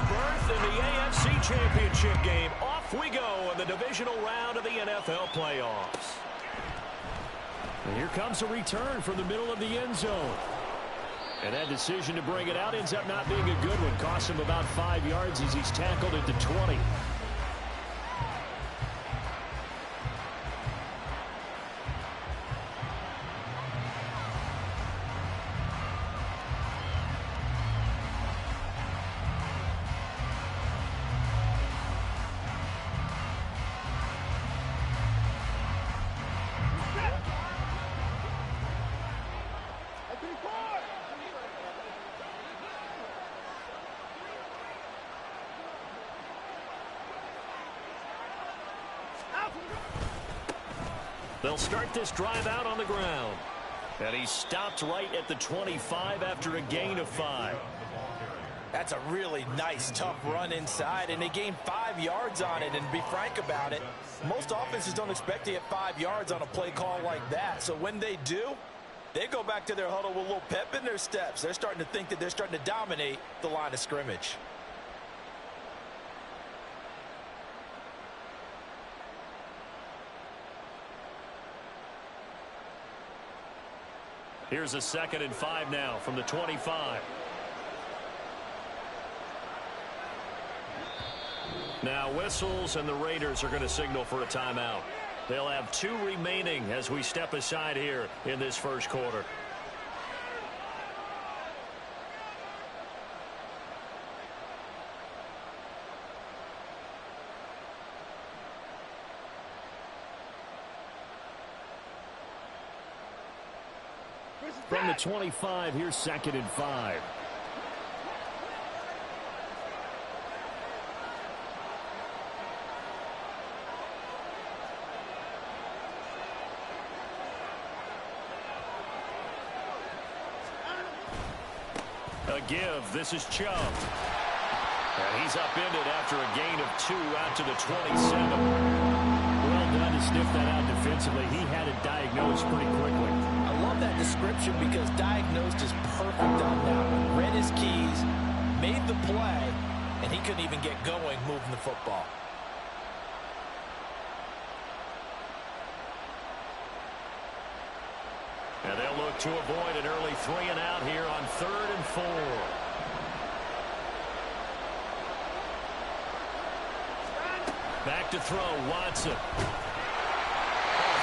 berth in the AFC Championship game. Off we go in the divisional round of the NFL playoffs. And here comes a return from the middle of the end zone. And that decision to bring it out ends up not being a good one. Costs him about 5 yards as he's tackled into 20. They'll start this drive out on the ground. And he stopped right at the 25 after a gain of 5. That's a really nice, tough run inside, and they gained 5 yards on it. And to be frank about it, most offenses don't expect to get 5 yards on a play call like that. So when they do, they go back to their huddle with a little pep in their steps. They're starting to think that they're starting to dominate the line of scrimmage. Here's a 2nd and 5 now from the 25. Now whistles, and the Raiders are going to signal for a timeout. They'll have 2 remaining as we step aside here in this first quarter. From the 25, here's 2nd and 5. A give. This is Chubb. And he's upended after a gain of 2 out to the 27. Well done to sniff that out defensively. He had it diagnosed pretty quickly. I love that description because diagnosed is perfect on that one. Read his keys, made the play, and he couldn't even get going moving the football. And they'll look to avoid an early 3 and out here on 3rd and 4. Back to throw, Watson. A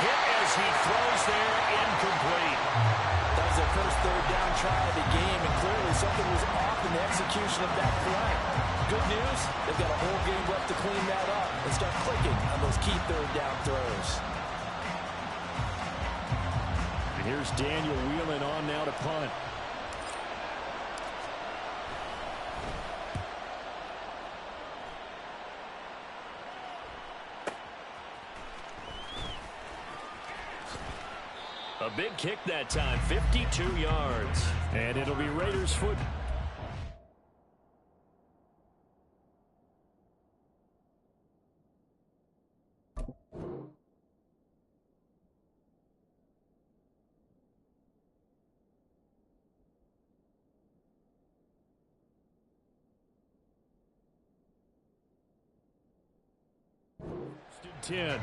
hit as he throws there, incomplete. That was their first 3rd down try of the game, and clearly something was off in the execution of that play. Good news, they've got a whole game left to clean that up and start clicking on those key 3rd down throws. And here's Daniel Whelan on now to punt. A big kick that time, 52 yards. And it'll be Raiders foot. First and 10.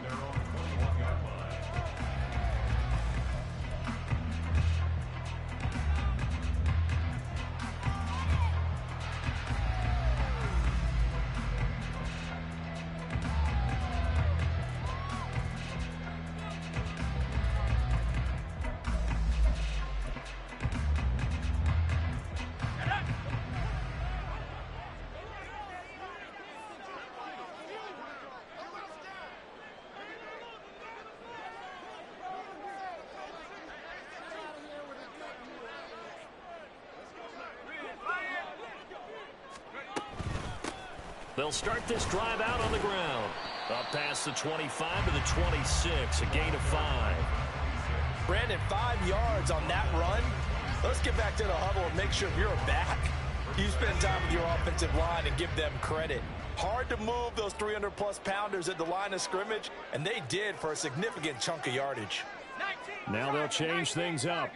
They'll start this drive out on the ground. Up past the 25 to the 26, a gain of 5. Brandon, 5 yards on that run. Let's get back to the huddle and make sure you're back. You spend time with your offensive line and give them credit. Hard to move those 300-plus pounders at the line of scrimmage, and they did for a significant chunk of yardage. Now they'll change things up.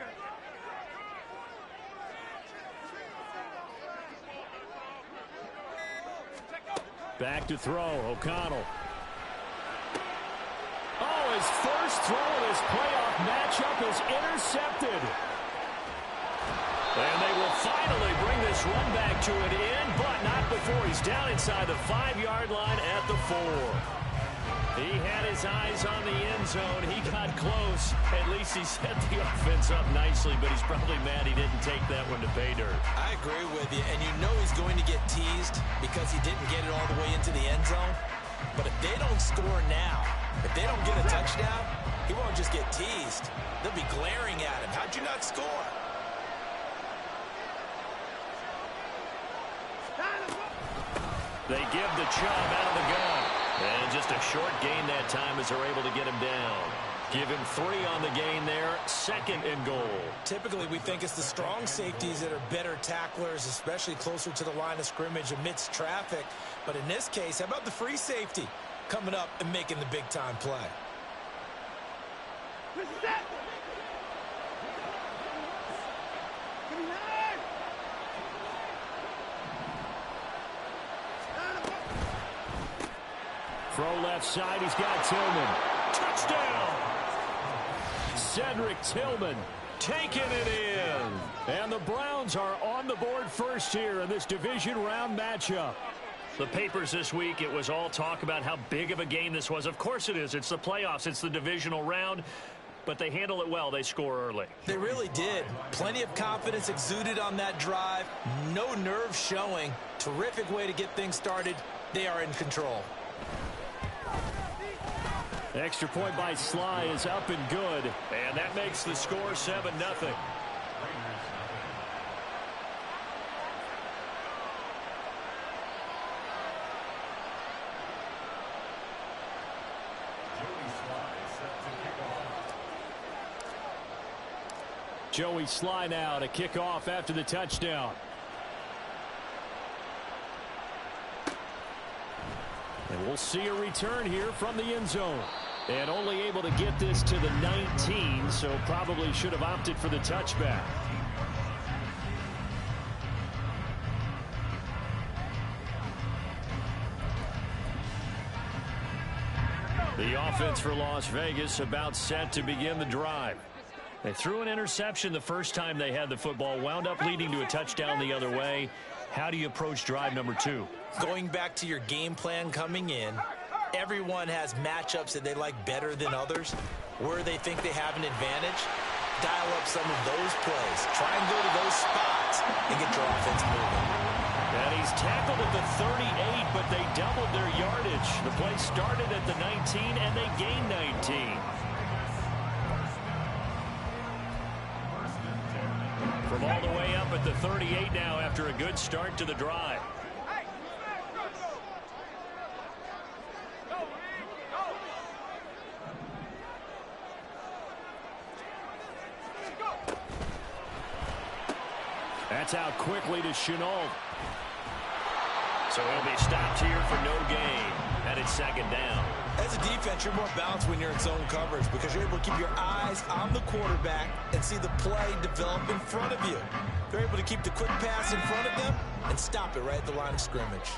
Back to throw, O'Connell. Oh, his first throw of this playoff matchup is intercepted. And they will finally bring this run back to an end, but not before he's down inside the 5-yard line at the 4. He had his eyes on the end zone. He got close. At least he set the offense up nicely, but he's probably mad he didn't take that one to pay dirt. I agree with you, and you know he's going to get teased because he didn't get it all the way into the end zone. But if they don't score now, if they don't get a touchdown, he won't just get teased. They'll be glaring at him. How'd you not score? They give the Chubb out of the gun. And just a short gain that time as they're able to get him down. Give him 3 on the gain there. 2nd and goal. Typically, we think it's the strong safeties that are better tacklers, especially closer to the line of scrimmage amidst traffic. But in this case, how about the free safety coming up and making the big-time play? Throw left side, he's got Tillman. Touchdown! Cedric Tillman taking it in. And the Browns are on the board first here in this division round matchup. The papers this week, it was all talk about how big of a game this was. Of course it is. It's the playoffs. It's the divisional round. But they handle it well. They score early. They really did. Plenty of confidence exuded on that drive. No nerves showing. Terrific way to get things started. They are in control. Extra point by Sly is up and good. And that makes the score 7-0. Joey Sly now to kick off after the touchdown. And we'll see a return here from the end zone. And only able to get this to the 19, so probably should have opted for the touchback. The offense for Las Vegas about set to begin the drive. They threw an interception the first time they had the football, wound up leading to a touchdown the other way. How do you approach drive number 2? Going back to your game plan coming in, everyone has matchups that they like better than others. Where they think they have an advantage, dial up some of those plays. Try and go to those spots and get your offense moving. And he's tackled at the 38, but they doubled their yardage. The play started at the 19, and they gained 19. From all the way up at the 38 now after a good start to the drive. That's out quickly to Chenault. So he'll be stopped here for no gain. And it's 2nd down. As a defense, you're more balanced when you're in zone coverage because you're able to keep your eyes on the quarterback and see the play develop in front of you. They're able to keep the quick pass in front of them and stop it right at the line of scrimmage.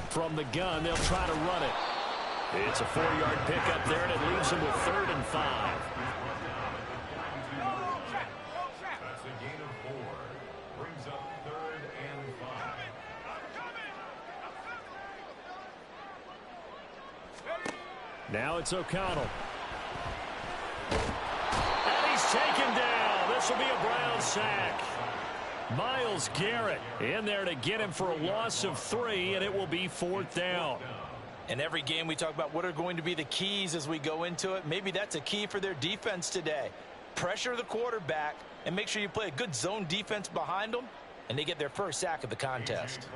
From the gun, they'll try to run it. It's a 4-yard pickup there, and it leaves them with 3rd and 5. That's a gain of 4. Brings up 3rd and 5. Now it's O'Connell. And he's taken down. This will be a Brown sack. Myles Garrett in there to get him for a loss of 3, and it will be 4th down. In every game, we talk about what are going to be the keys as we go into it. Maybe that's a key for their defense today. Pressure the quarterback and make sure you play a good zone defense behind them, and they get their first sack of the contest.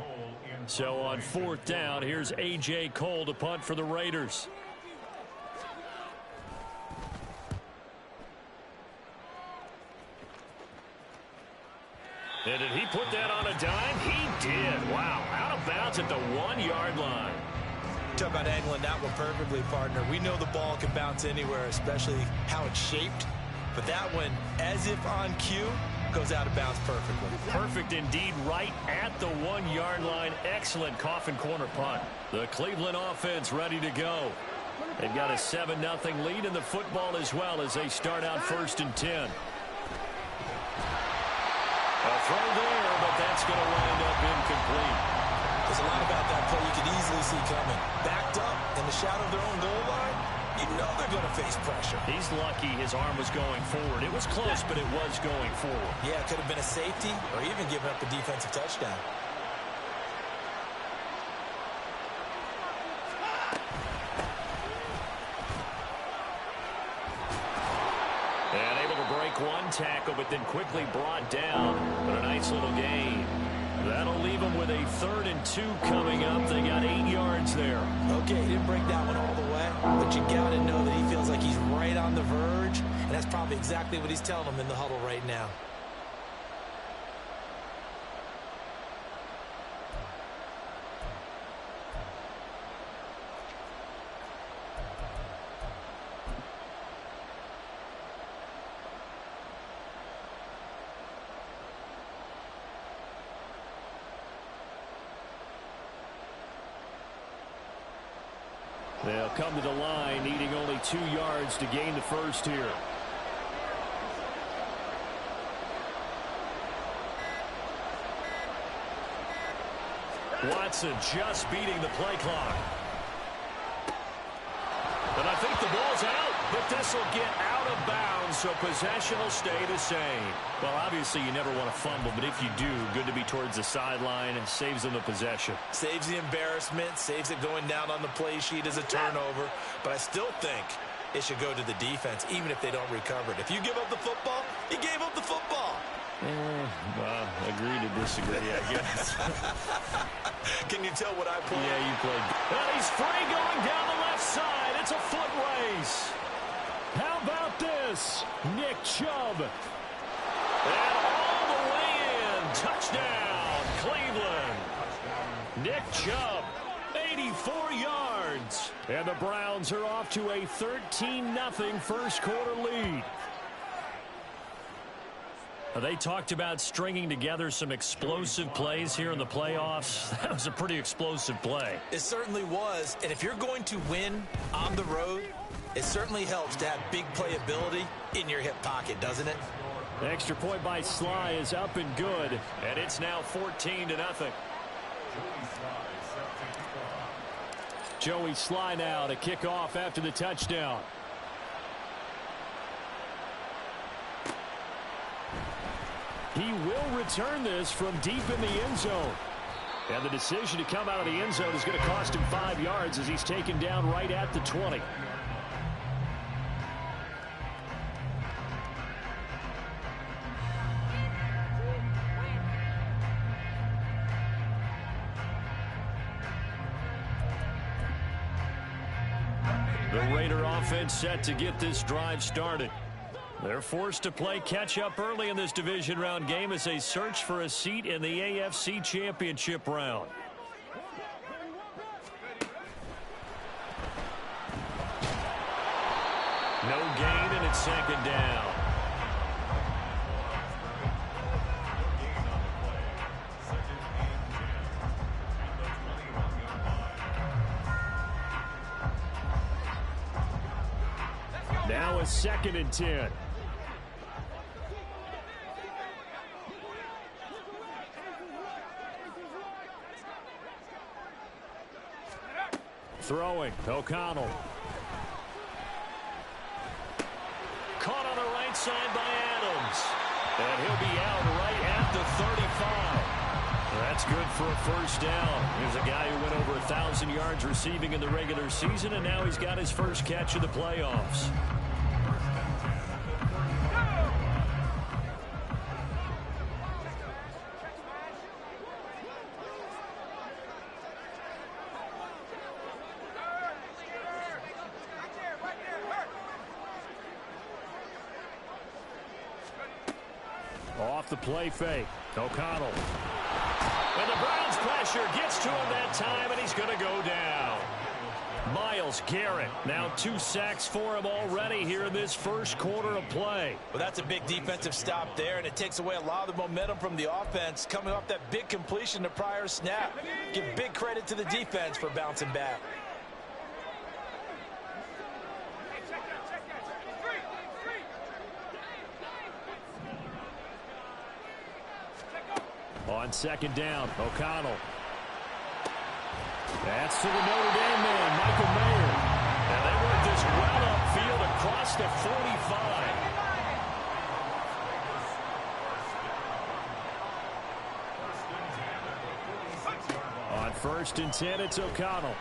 So on 4th down, here's A.J. Cole to punt for the Raiders. And did he put that on a dime? He did. Wow. Out of bounds at the 1-yard line. Talk about angling that one perfectly, partner. We know the ball can bounce anywhere, especially how it's shaped. But that one, as if on cue, goes out of bounds perfectly. Perfect indeed, right at the 1-yard line. Excellent coffin corner punt. The Cleveland offense ready to go. They've got a 7-0 lead in the football as well as they start out 1st and 10. A throw there, but that's going to wind up incomplete. There's a lot about that play you could easily see coming. Backed up in the shadow of their own goal line, you know they're going to face pressure. He's lucky his arm was going forward. It was close, but it was going forward. Yeah, it could have been a safety or even given up a defensive touchdown. And able to break one tackle, but then quickly brought down. But a nice little gain. That'll leave them with a 3rd and 2 coming up. They got 8 yards there. Okay, he didn't break that one all the way, but you got to know that he feels like he's right on the verge, and that's probably exactly what he's telling them in the huddle right now. They'll come to the line, needing only 2 yards to gain the first here. Watson just beating the play clock. And I think the ball's out, but this will get out of bounds, so possession will stay the same. Well, obviously you never want to fumble, but if you do, good to be towards the sideline and saves them the possession. Saves the embarrassment, saves it going down on the play sheet as a turnover, but I still think it should go to the defense, even if they don't recover it. If you give up the football, you gave up the football. Well, agree to disagree, I guess. Can you tell what I played? Yeah, you played. And he's free going down the left side. It's a foot race. How about this? Nick Chubb. And all the way in. Touchdown, Cleveland. Nick Chubb, 84 yards. And the Browns are off to a 13-0 first quarter lead. They talked about stringing together some explosive plays here in the playoffs. That was a pretty explosive play. It certainly was. And if you're going to win on the road, it certainly helps to have big playability in your hip pocket, doesn't it? The extra point by Sly is up and good. And it's now 14-0. Joey Sly now to kick off after the touchdown. He will return this from deep in the end zone. And the decision to come out of the end zone is going to cost him 5 yards as he's taken down right at the 20. The Raider offense set to get this drive started. They're forced to play catch-up early in this division round game as they search for a seat in the AFC Championship round. No gain, and it's 2nd down. Now a 2nd and 10. Throwing, O'Connell. Caught on the right side by Adams. And he'll be out right at the 35. That's good for a first down. Here's a guy who went over 1,000 yards receiving in the regular season, and now he's got his first catch of the playoffs. Off the play fake. O'Connell. And the Browns pressure gets to him that time, and he's going to go down. Myles Garrett, now 2 sacks for him already here in this first quarter of play. Well, that's a big defensive stop there, and it takes away a lot of the momentum from the offense coming off that big completion the prior snap. Give big credit to the defense for bouncing back. On second down, O'Connell. That's to the Notre Dame man, Michael Mayer. And they work this well upfield across the 45. On 1st and 10, it's O'Connell.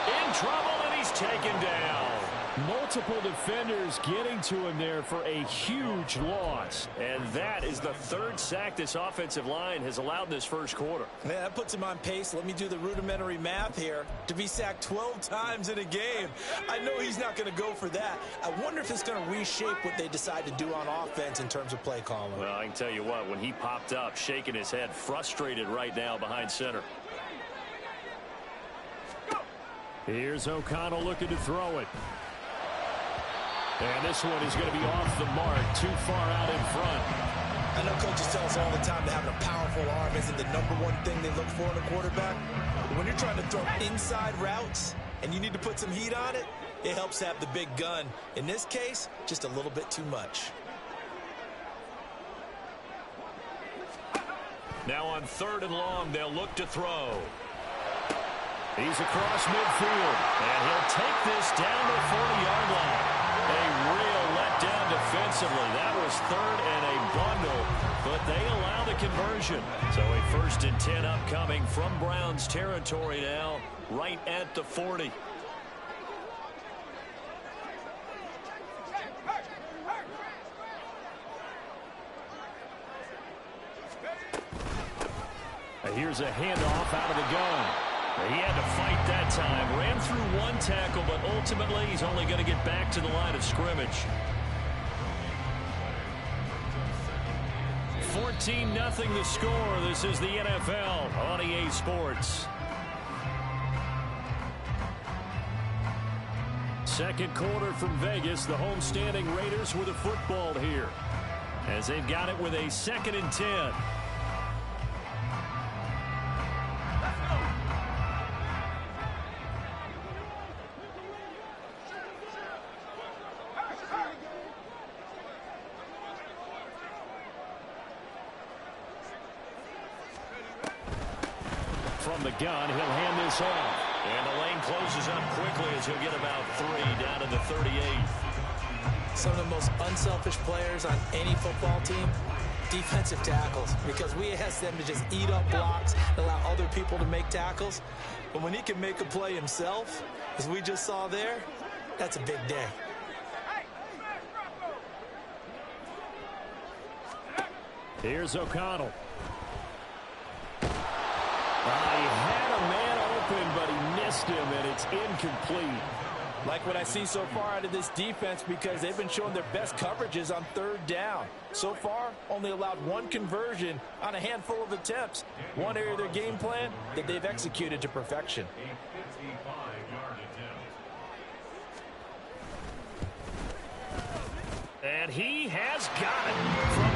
In trouble, and he's taken down. Multiple defenders getting to him there for a huge loss. And that is the 3rd sack this offensive line has allowed this first quarter. Yeah, that puts him on pace. Let me do the rudimentary math here. To be sacked 12 times in a game. I know he's not going to go for that. I wonder if it's going to reshape what they decide to do on offense in terms of play calling. Well, I can tell you what, when he popped up, shaking his head, frustrated right now behind center. Here's O'Connell looking to throw it. And this one is going to be off the mark, too far out in front. I know coaches tell us all the time that having a powerful arm isn't the #1 thing they look for in a quarterback. But when you're trying to throw inside routes and you need to put some heat on it, it helps have the big gun. In this case, just a little bit too much. Now on 3rd and long, they'll look to throw. He's across midfield, and he'll take this down to the 40-yard line. A real letdown defensively. That was 3rd and a bundle, but they allow the conversion. So a 1st and 10 upcoming from Browns territory now, right at the 40. Here's a handoff out of the gun. He had to fight that time. Ran through 1 tackle, but ultimately he's only going to get back to the line of scrimmage. 14-0 the score. This is the NFL on EA Sports. Second quarter from Vegas. The homestanding Raiders with a football here, as they've got it with a 2nd and 10. From the gun, he'll hand this off. And the lane closes up quickly as he'll get about 3 down to the 38. Some of the most unselfish players on any football team, defensive tackles, because we ask them to just eat up blocks, allow other people to make tackles. But when he can make a play himself, as we just saw there, that's a big day. Here's O'Connell. He had a man open, but he missed him, and it's incomplete. Like what I see so far out of this defense, because they've been showing their best coverages on 3rd down. So far, only allowed 1 conversion on a handful of attempts. One area of their game plan that they've executed to perfection. And he has got it from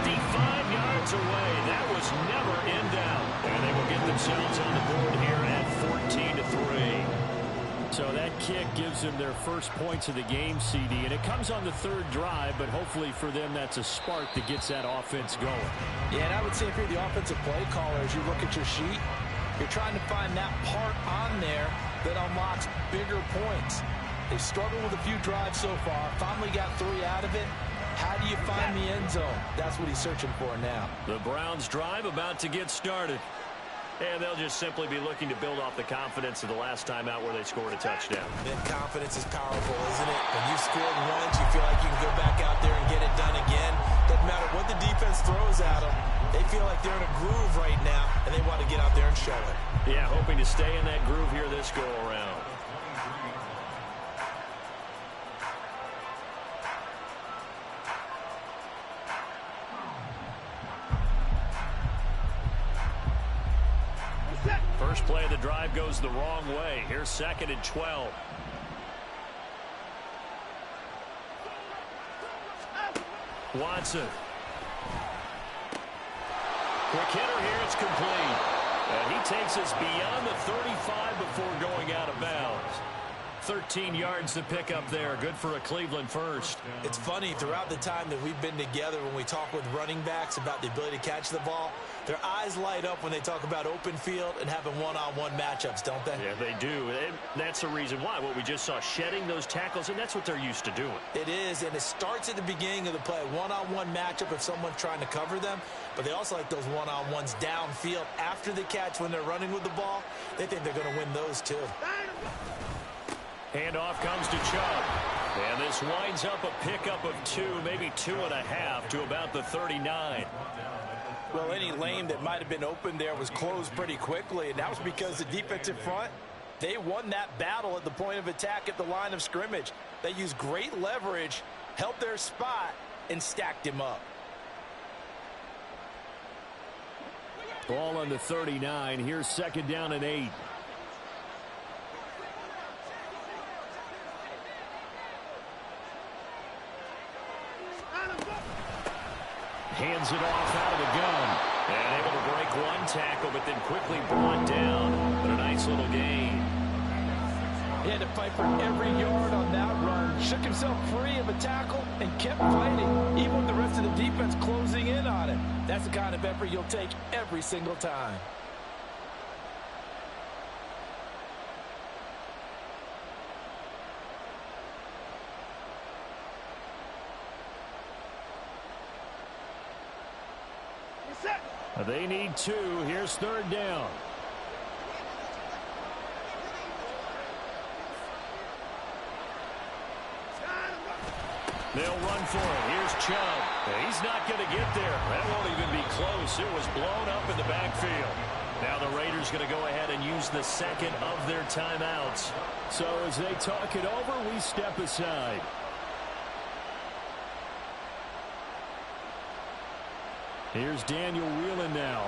55 yards away. That was never in doubt. And they will get themselves on the board here at 14-3. So that kick gives them their first points of the game, CD. And it comes on the 3rd drive, but hopefully for them that's a spark that gets that offense going. Yeah, and I would say if you're the offensive play caller, as you look at your sheet, you're trying to find that part on there that unlocks bigger points. They've struggled with a few drives so far. Finally got 3 out of it. How do you find the end zone? That's what he's searching for now. The Browns drive about to get started. And they'll just simply be looking to build off the confidence of the last time out where they scored a touchdown. And confidence is powerful, isn't it? When you scored once, you feel like you can go back out there and get it done again. Doesn't matter what the defense throws at them. They feel like they're in a groove right now, and they want to get out there and show it. Yeah, hoping to stay in that groove here this go-around. First play of the drive goes the wrong way. Here's 2nd and 12. Watson. Quick hitter here. It's complete. And he takes us beyond the 35 before going out of bounds. 13 yards to pick up there. Good for a Cleveland first. It's funny, throughout the time that we've been together, when we talk with running backs about the ability to catch the ball, their eyes light up when they talk about open field and having one-on-one matchups, don't they? Yeah, they do. And that's the reason why. What we just saw, shedding those tackles, and that's what they're used to doing. It is, and it starts at the beginning of the play. One-on-one matchup if someone's trying to cover them, but they also like those one-on-ones downfield after the catch when they're running with the ball. They think they're going to win those too. Handoff comes to Chubb. And this winds up a pickup of 2, maybe 2.5 to about the 39. Well, any lane that might have been open there was closed pretty quickly, and that was because the defensive front, they won that battle at the point of attack at the line of scrimmage. They used great leverage, held their spot, and stacked him up. Ball on the 39. Here's 2nd down and 8. Hands it off out of the gun. And able to break one tackle, but then quickly brought down. But a nice little gain. He had to fight for every yard on that run. Shook himself free of a tackle and kept fighting, even with the rest of the defense closing in on him. That's the kind of effort you'll take every single time. They need 2. Here's 3rd down. They'll run for it. Here's Chubb. He's not going to get there. That won't even be close. It was blown up in the backfield. Now the Raiders going to go ahead and use the 2nd of their timeouts. So as they talk it over, we step aside. Here's Daniel Whelan now.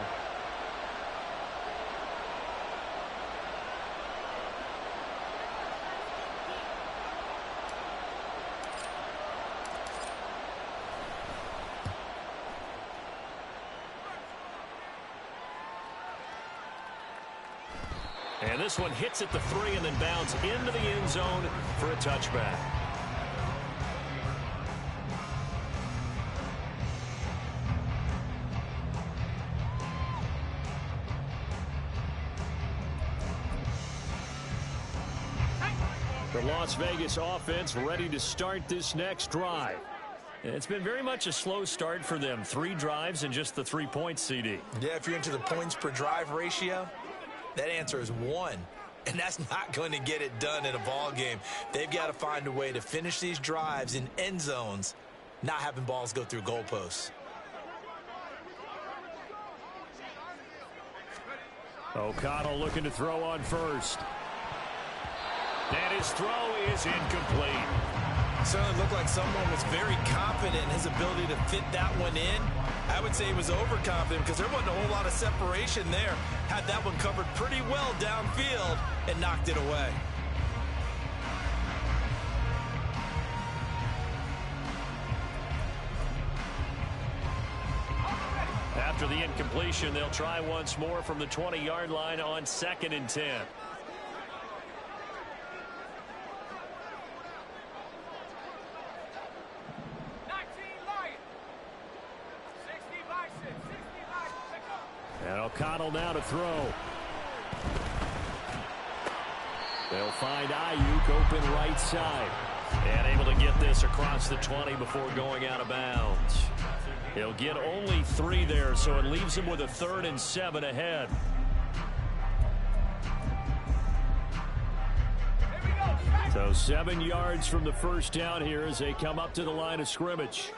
And this one hits at the 3 and then bounds into the end zone for a touchback. The Las Vegas offense ready to start this next drive. It's been very much a slow start for them. 3 drives and just the 3 points, CD. Yeah, if you're into the points per drive ratio, that answer is 1. And that's not going to get it done in a ball game. They've got to find a way to finish these drives in end zones, not having balls go through goalposts. O'Connell looking to throw on first. And his throw is incomplete. Certainly looked like someone was very confident in his ability to fit that one in. I would say he was overconfident because there wasn't a whole lot of separation there. Had that one covered pretty well downfield and knocked it away. After the incompletion, they'll try once more from the 20-yard line on 2nd and 10. And O'Connell now to throw. They'll find Ayuk open right side. And able to get this across the 20 before going out of bounds. He'll get only 3 there, so it leaves him with a 3rd and 7 ahead. So 7 yards from the first down here as they come up to the line of scrimmage.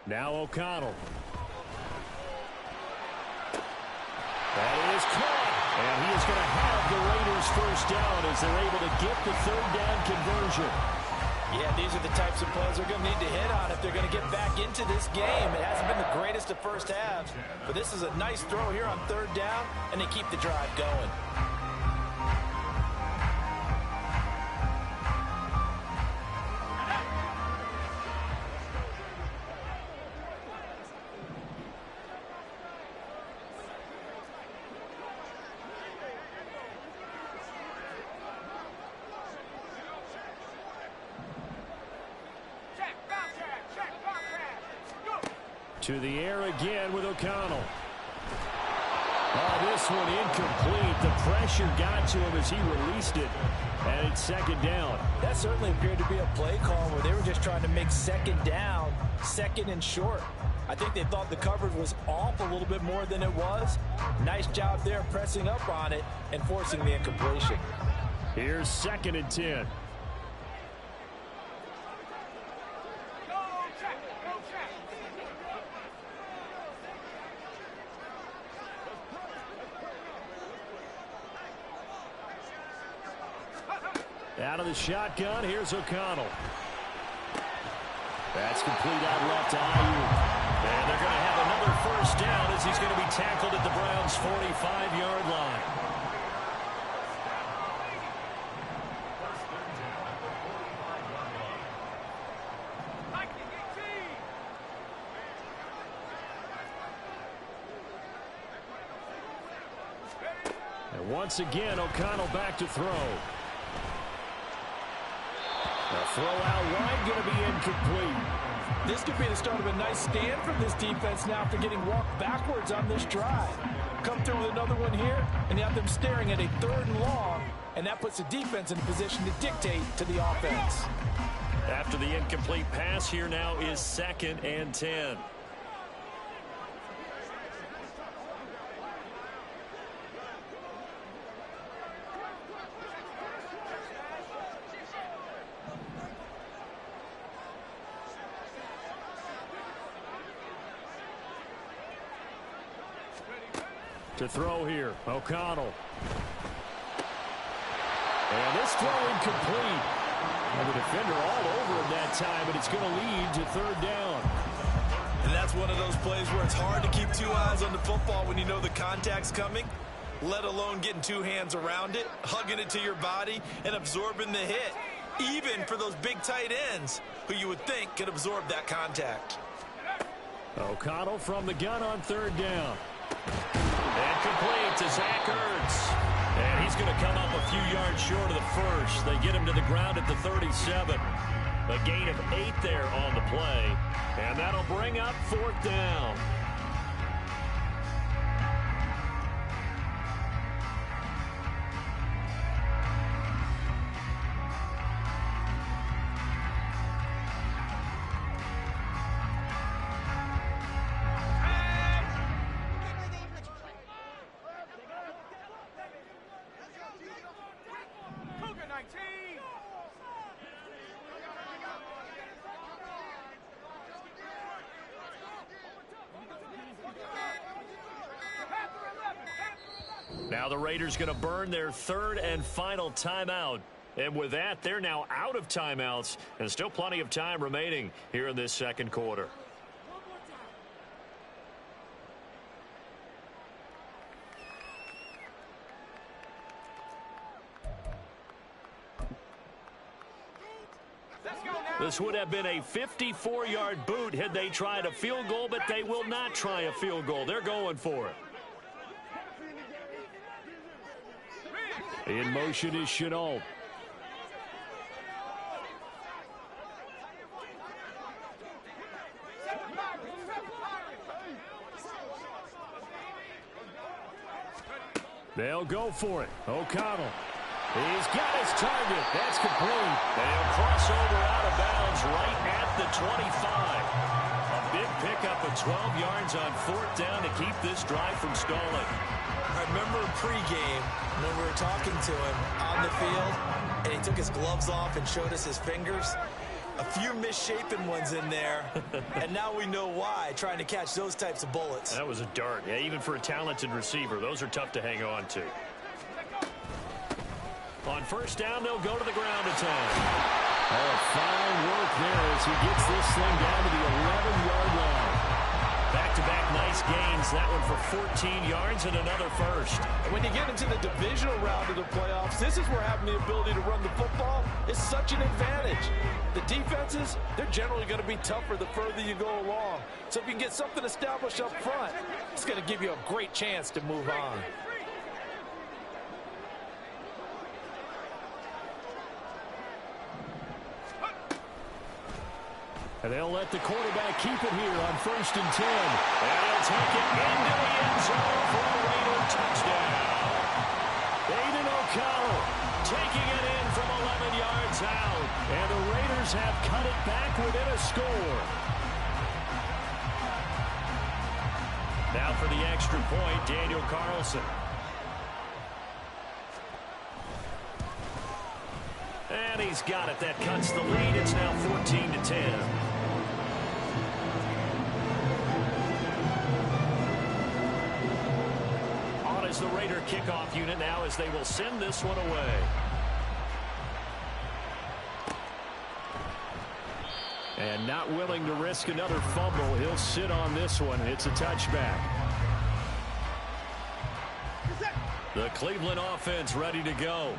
Now O'Connell. That is caught. And he is going to have the Raiders first down as they're able to get the 3rd down conversion. Yeah, these are the types of plays they're going to need to hit on if they're going to get back into this game. It hasn't been the greatest of first halves, but this is a nice throw here on third down, and they keep the drive going. To the air again with O'Connell. Oh, this one incomplete. The pressure got to him as he released it. And it's second down. That certainly appeared to be a play call where they were just trying to make second down, second and short. I think they thought the coverage was off a little bit more than it was. Nice job there pressing up on it and forcing the incompletion. Here's second and 10. Out of the shotgun, here's O'Connell. That's complete out left to Ayuk. And they're going to have another first down as he's going to be tackled at the Browns' 45-yard line. And once again, O'Connell back to throw. The throw out wide going to be incomplete. This could be the start of a nice stand from this defense now after getting walked backwards on this drive. Come through with another one here, and you have them staring at a third and long, and that puts the defense in a position to dictate to the offense. After the incomplete pass, here now is second and 10. To throw here, O'Connell. And this throw incomplete. And the defender all over him that time, but it's going to lead to third down. And that's one of those plays where it's hard to keep two eyes on the football when you know the contact's coming, let alone getting two hands around it, hugging it to your body, and absorbing the hit, even for those big tight ends who you would think could absorb that contact. O'Connell from the gun on third down. And complete to Zach Ertz. And he's going to come up a few yards short of the first. They get him to the ground at the 37. A gain of 8 there on the play. And that'll bring up fourth down. Now the Raiders going to burn their third and final timeout. And with that, they're now out of timeouts and still plenty of time remaining here in this second quarter. This would have been a 54-yard boot had they tried a field goal, but they will not try a field goal. They're going for it. In motion is Chenault. They'll go for it. O'Connell. He's got his target. That's complete. And he'll cross over out of bounds right at the 25. A big pickup of 12 yards on fourth down to keep this drive from stalling. I remember pregame when we were talking to him on the field, and he took his gloves off and showed us his fingers. A few misshapen ones in there, and now we know why, trying to catch those types of bullets. That was a dart. Yeah, even for a talented receiver, those are tough to hang on to. On first down, they'll go to the ground attack. Oh, fine work there as he gets this thing down to the 11-yard line. Back-to-back nice gains. That one for 14 yards and another first. And when you get into the divisional round of the playoffs, this is where having the ability to run the football is such an advantage. The defenses, they're generally going to be tougher the further you go along. So if you can get something established up front, it's going to give you a great chance to move on. And they'll let the quarterback keep it here on 1st and 10. And he'll take it into the end zone for a Raider touchdown. Aiden O'Connell taking it in from 11 yards out. And the Raiders have cut it back within a score. Now for the extra point, Daniel Carlson. And he's got it. That cuts the lead. It's now 14-10. Is the Raider kickoff unit now as they will send this one away. And not willing to risk another fumble. He'll sit on this one. It's a touchback. The Cleveland offense ready to go.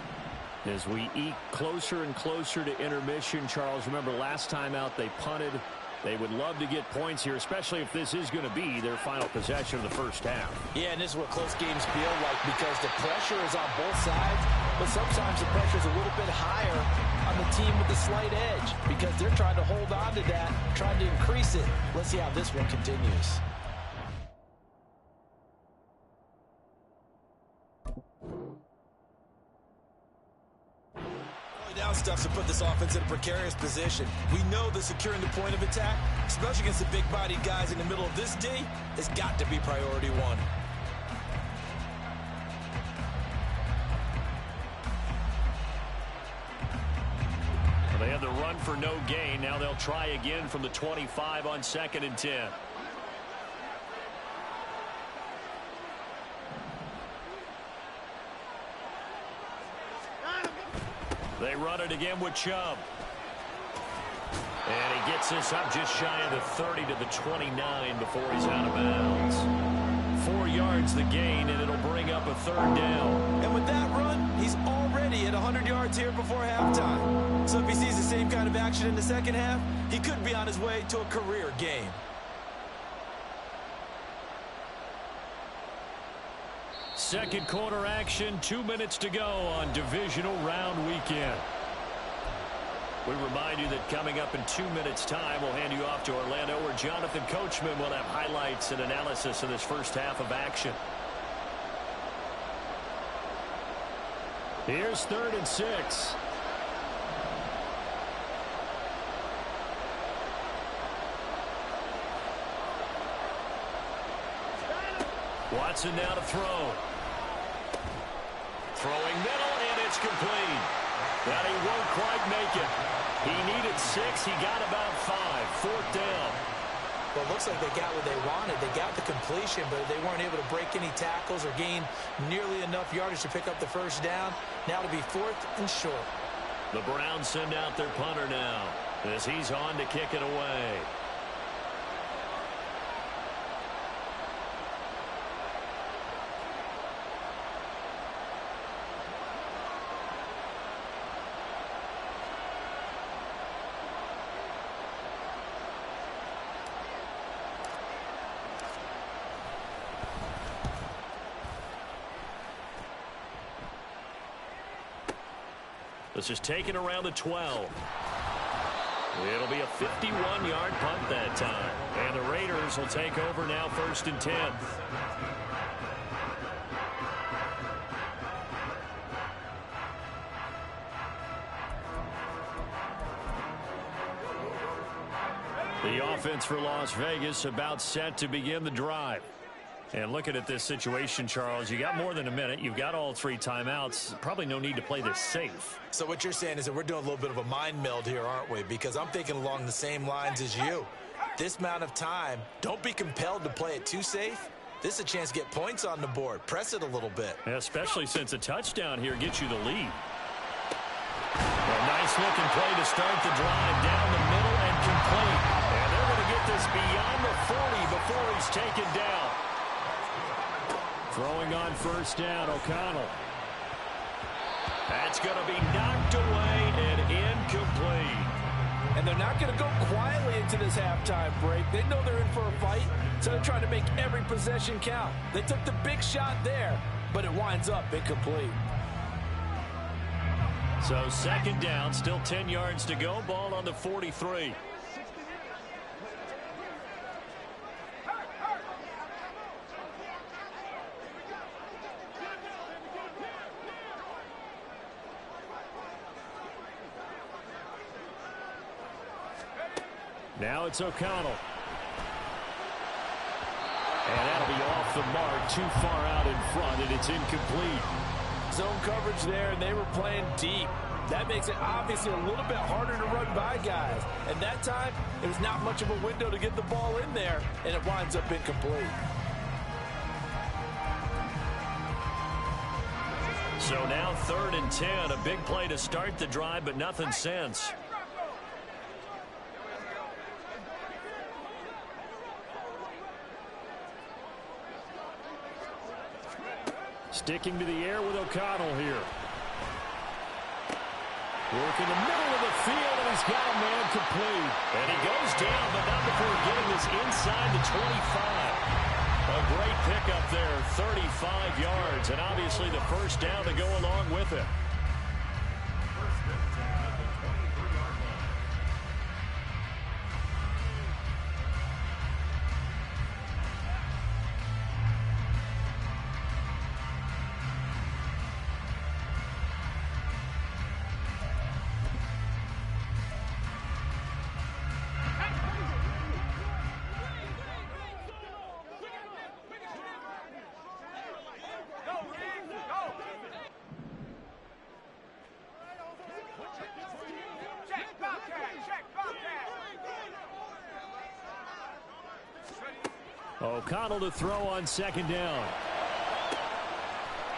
As we eke closer and closer to intermission, Charles, remember last time out they punted. They would love to get points here, especially if this is going to be their final possession of the first half. Yeah, and this is what close games feel like because the pressure is on both sides, but sometimes the pressure is a little bit higher on the team with the slight edge because they're trying to hold on to that, trying to increase it. Let's see how this one continues. Down stuff to put this offense in a precarious position. We know that securing the point of attack, especially against the big-bodied guys in the middle of this D, has got to be priority one. Well, they had the run for no gain. Now they'll try again from the 25 on 2nd and 10. They run it again with Chubb. And he gets this up just shy of the 30 to the 29 before he's out of bounds. 4 yards the gain, and it'll bring up a 3rd down. And with that run, he's already at 100 yards here before halftime. So if he sees the same kind of action in the second half, he could be on his way to a career game. Second quarter action, 2 minutes to go on divisional round weekend. We remind you that coming up in 2 minutes' time, we'll hand you off to Orlando, where Jonathan Coachman will have highlights and analysis of this first half of action. Here's 3rd and 6. Watson now to throw. Throwing middle, and it's complete. But he won't quite make it. He needed 6. He got about 5. 4th down. Well, it looks like they got what they wanted. They got the completion, but they weren't able to break any tackles or gain nearly enough yardage to pick up the first down. Now to be 4th and short. The Browns send out their punter now as he's on to kick it away. This is taken around the 12. It'll be a 51-yard punt that time. And the Raiders will take over now 1st and 10. The offense for Las Vegas about set to begin the drive. And looking at this situation, Charles, you got more than a minute. You've got all 3 timeouts. Probably no need to play this safe. So what you're saying is that we're doing a little bit of a mind meld here, aren't we? Because I'm thinking along the same lines as you. This amount of time, don't be compelled to play it too safe. This is a chance to get points on the board. Press it a little bit. Yeah, especially since a touchdown here gets you the lead. A nice Nice-looking play to start the drive down the middle and complete. And they're going to get this beyond the 40 before he's taken down. Throwing on first down, O'Connell. That's going to be knocked away and incomplete. And they're not going to go quietly into this halftime break. They know they're in for a fight, so they're trying to make every possession count. They took the big shot there, but it winds up incomplete. So second down, still 10 yards to go. Ball on the 43. Now it's O'Connell. And that'll be off the mark, too far out in front, and it's incomplete. Zone coverage there, and they were playing deep. That makes it obviously a little bit harder to run by guys. And that time, it was not much of a window to get the ball in there, and it winds up incomplete. So now 3rd and 10, a big play to start the drive, but nothing since. Sticking to the air with O'Connell here. Working the middle of the field, and he's got a man complete. And he goes down, but not before getting this inside the 25. A great pickup there, 35 yards, and obviously the first down to go along with it. O'Connell to throw on second down.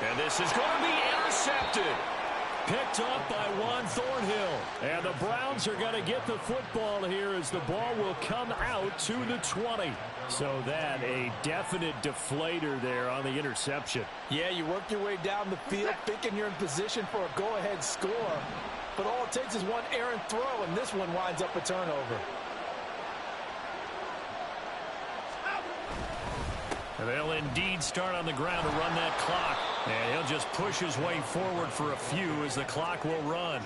And this is going to be intercepted. Picked up by Juan Thornhill. And the Browns are going to get the football here as the ball will come out to the 20. So that a definite deflator there on the interception. Yeah, you work your way down the field thinking you're in position for a go-ahead score. But all it takes is one errant throw, and this one winds up a turnover. And they'll indeed start on the ground to run that clock. And he'll just push his way forward for a few as the clock will run.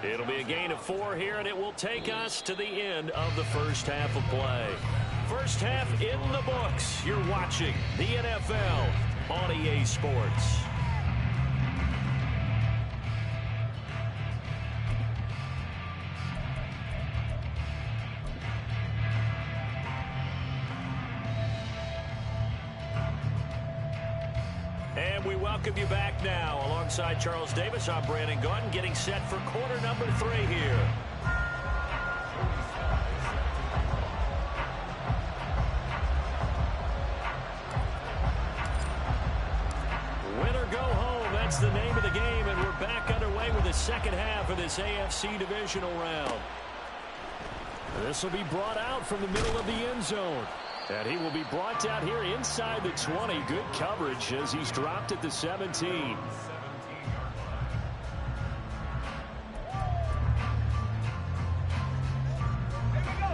It'll be a gain of 4 here, and it will take us to the end of the first half of play. First half in the books. You're watching the NFL on EA Sports. And we welcome you back now. Alongside Charles Davis, I'm Brandon Gunn, getting set for quarter number 3 here. Win or go home, that's the name of the game, and we're back underway with the second half of this AFC divisional round. This will be brought out from the middle of the end zone. And he will be brought down here inside the 20. Good coverage as he's dropped at the 17.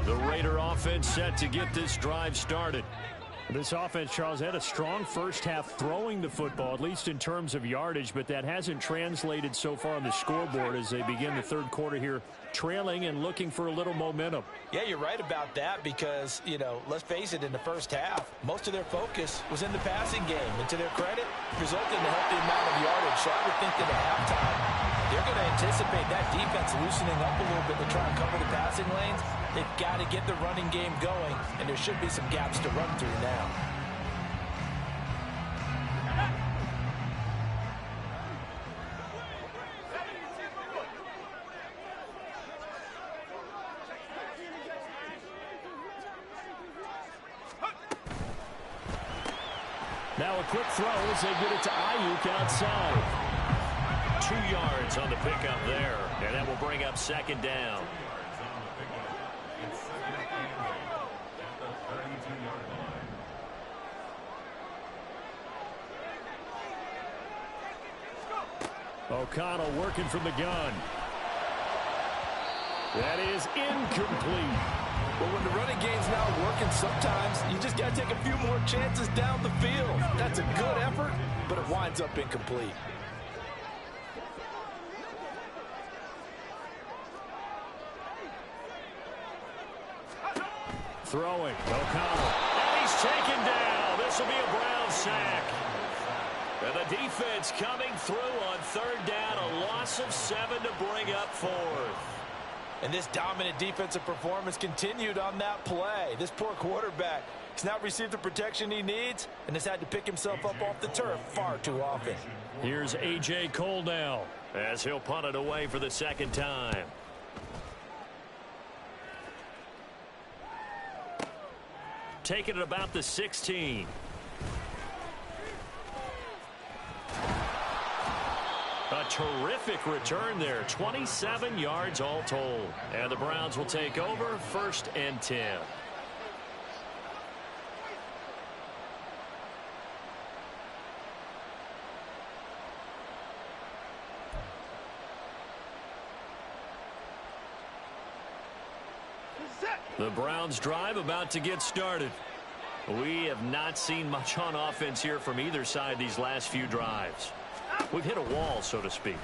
The Raider offense set to get this drive started. This offense, Charles, had a strong first half throwing the football, at least in terms of yardage, but that hasn't translated so far on the scoreboard as they begin the third quarter here, trailing and looking for a little momentum. Yeah, you're right about that because, you know, let's face it, in the first half, most of their focus was in the passing game. And to their credit, resulted in a healthy amount of yardage. So I would think that at halftime, they're going to anticipate that defense loosening up a little bit to try and cover the passing lanes. They've got to get the running game going, and there should be some gaps to run through now. Now a quick throw as they get it to Ayuk outside. 2 yards on the pickup there. And that will bring up second down. O'Connell working from the gun. That is incomplete. But when the running game's not working, sometimes you just got to take a few more chances down the field. That's a good effort, but it winds up incomplete. Throwing, O'Connell. And he's taken down. This will be a Brown sack. And the defense coming through on third down. A loss of 7 to bring up 4th. And this dominant defensive performance continued on that play. This poor quarterback has not received the protection he needs and has had to pick himself up off the turf far too often. Here's A.J. Cole now as he'll punt it away for the second time. Taking it about the 16. A terrific return there. 27 yards all told. And the Browns will take over 1st and 10. The Browns drive about to get started. We have not seen much on offense here from either side these last few drives. We've hit a wall, so to speak.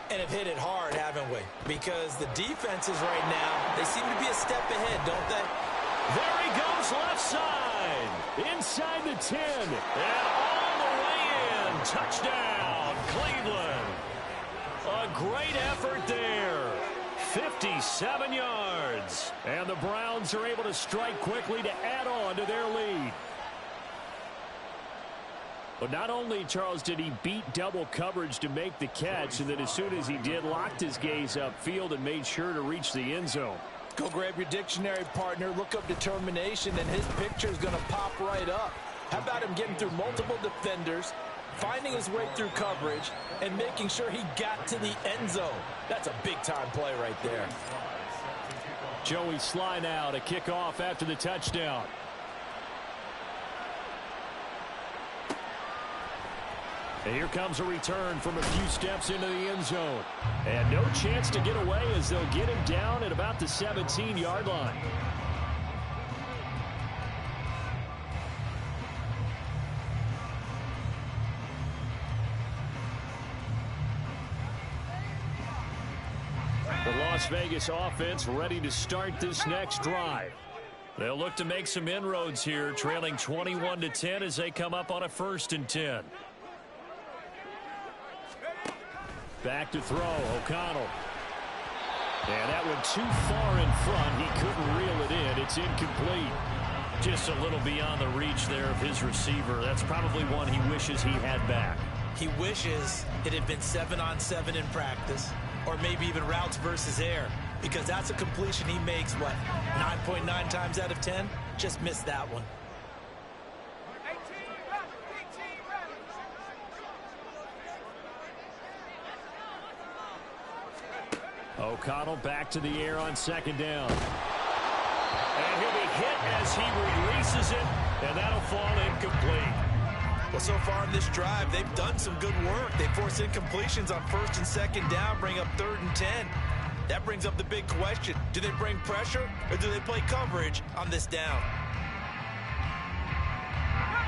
And have hit it hard, haven't we? Because the defenses right now, they seem to be a step ahead, don't they? There he goes left side. Inside the 10. And all the way in. Touchdown, Cleveland. A great effort there. 57 yards. And the Browns are able to strike quickly to add on to their lead. But not only, Charles, did he beat double coverage to make the catch, and then as soon as he did, locked his gaze upfield and made sure to reach the end zone. Go grab your dictionary, partner. Look up determination, and his picture is going to pop right up. How about him getting through multiple defenders, finding his way through coverage, and making sure he got to the end zone? That's a big-time play right there. Joey Sly now to kick off after the touchdown. And here comes a return from a few steps into the end zone. And no chance to get away as they'll get him down at about the 17-yard line. The Las Vegas offense ready to start this next drive. They'll look to make some inroads here, trailing 21-10 as they come up on a 1st and 10. Back to throw, O'Connell. And that went too far in front. He couldn't reel it in. It's incomplete. Just a little beyond the reach there of his receiver. That's probably one he wishes he had back. He wishes it had been 7-on-7 in practice, or maybe even routes versus air, because that's a completion he makes, what, 9.9 times out of 10? Just missed that one. O'Connell back to the air on 2nd down. And he'll be hit as he releases it, and that'll fall incomplete. Well, so far in this drive, they've done some good work. They force incompletions on 1st and 2nd down, bring up 3rd and 10. That brings up the big question. Do they bring pressure, or do they play coverage on this down?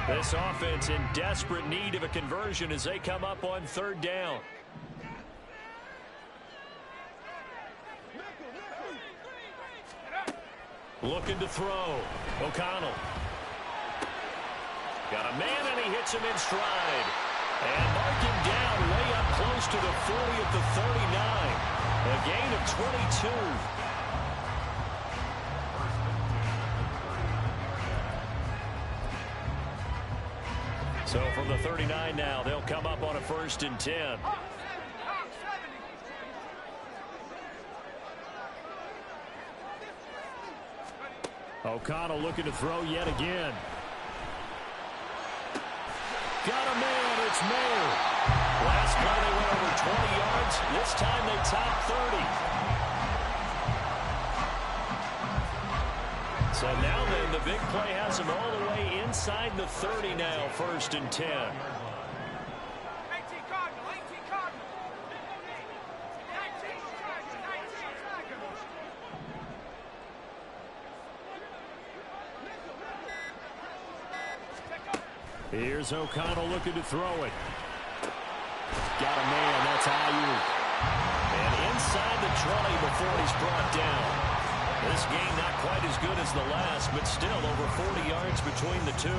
This offense in desperate need of a conversion as they come up on 3rd down. Looking to throw. O'Connell. Got a man, and he hits him in stride. And mark him down way up close to the 40 at the 39. A gain of 22. So from the 39 now, they'll come up on a 1st and 10. O'Connell looking to throw yet again. Got a man, it's Mayer. Last play they went over 20 yards. This time they top 30. So now then, the big play has them all the way inside the 30 now, 1st and 10. Here's O'Connell looking to throw it. Got a man, that's Ayuk. And inside the 20 before he's brought down. This game not quite as good as the last, but still over 40 yards between the two.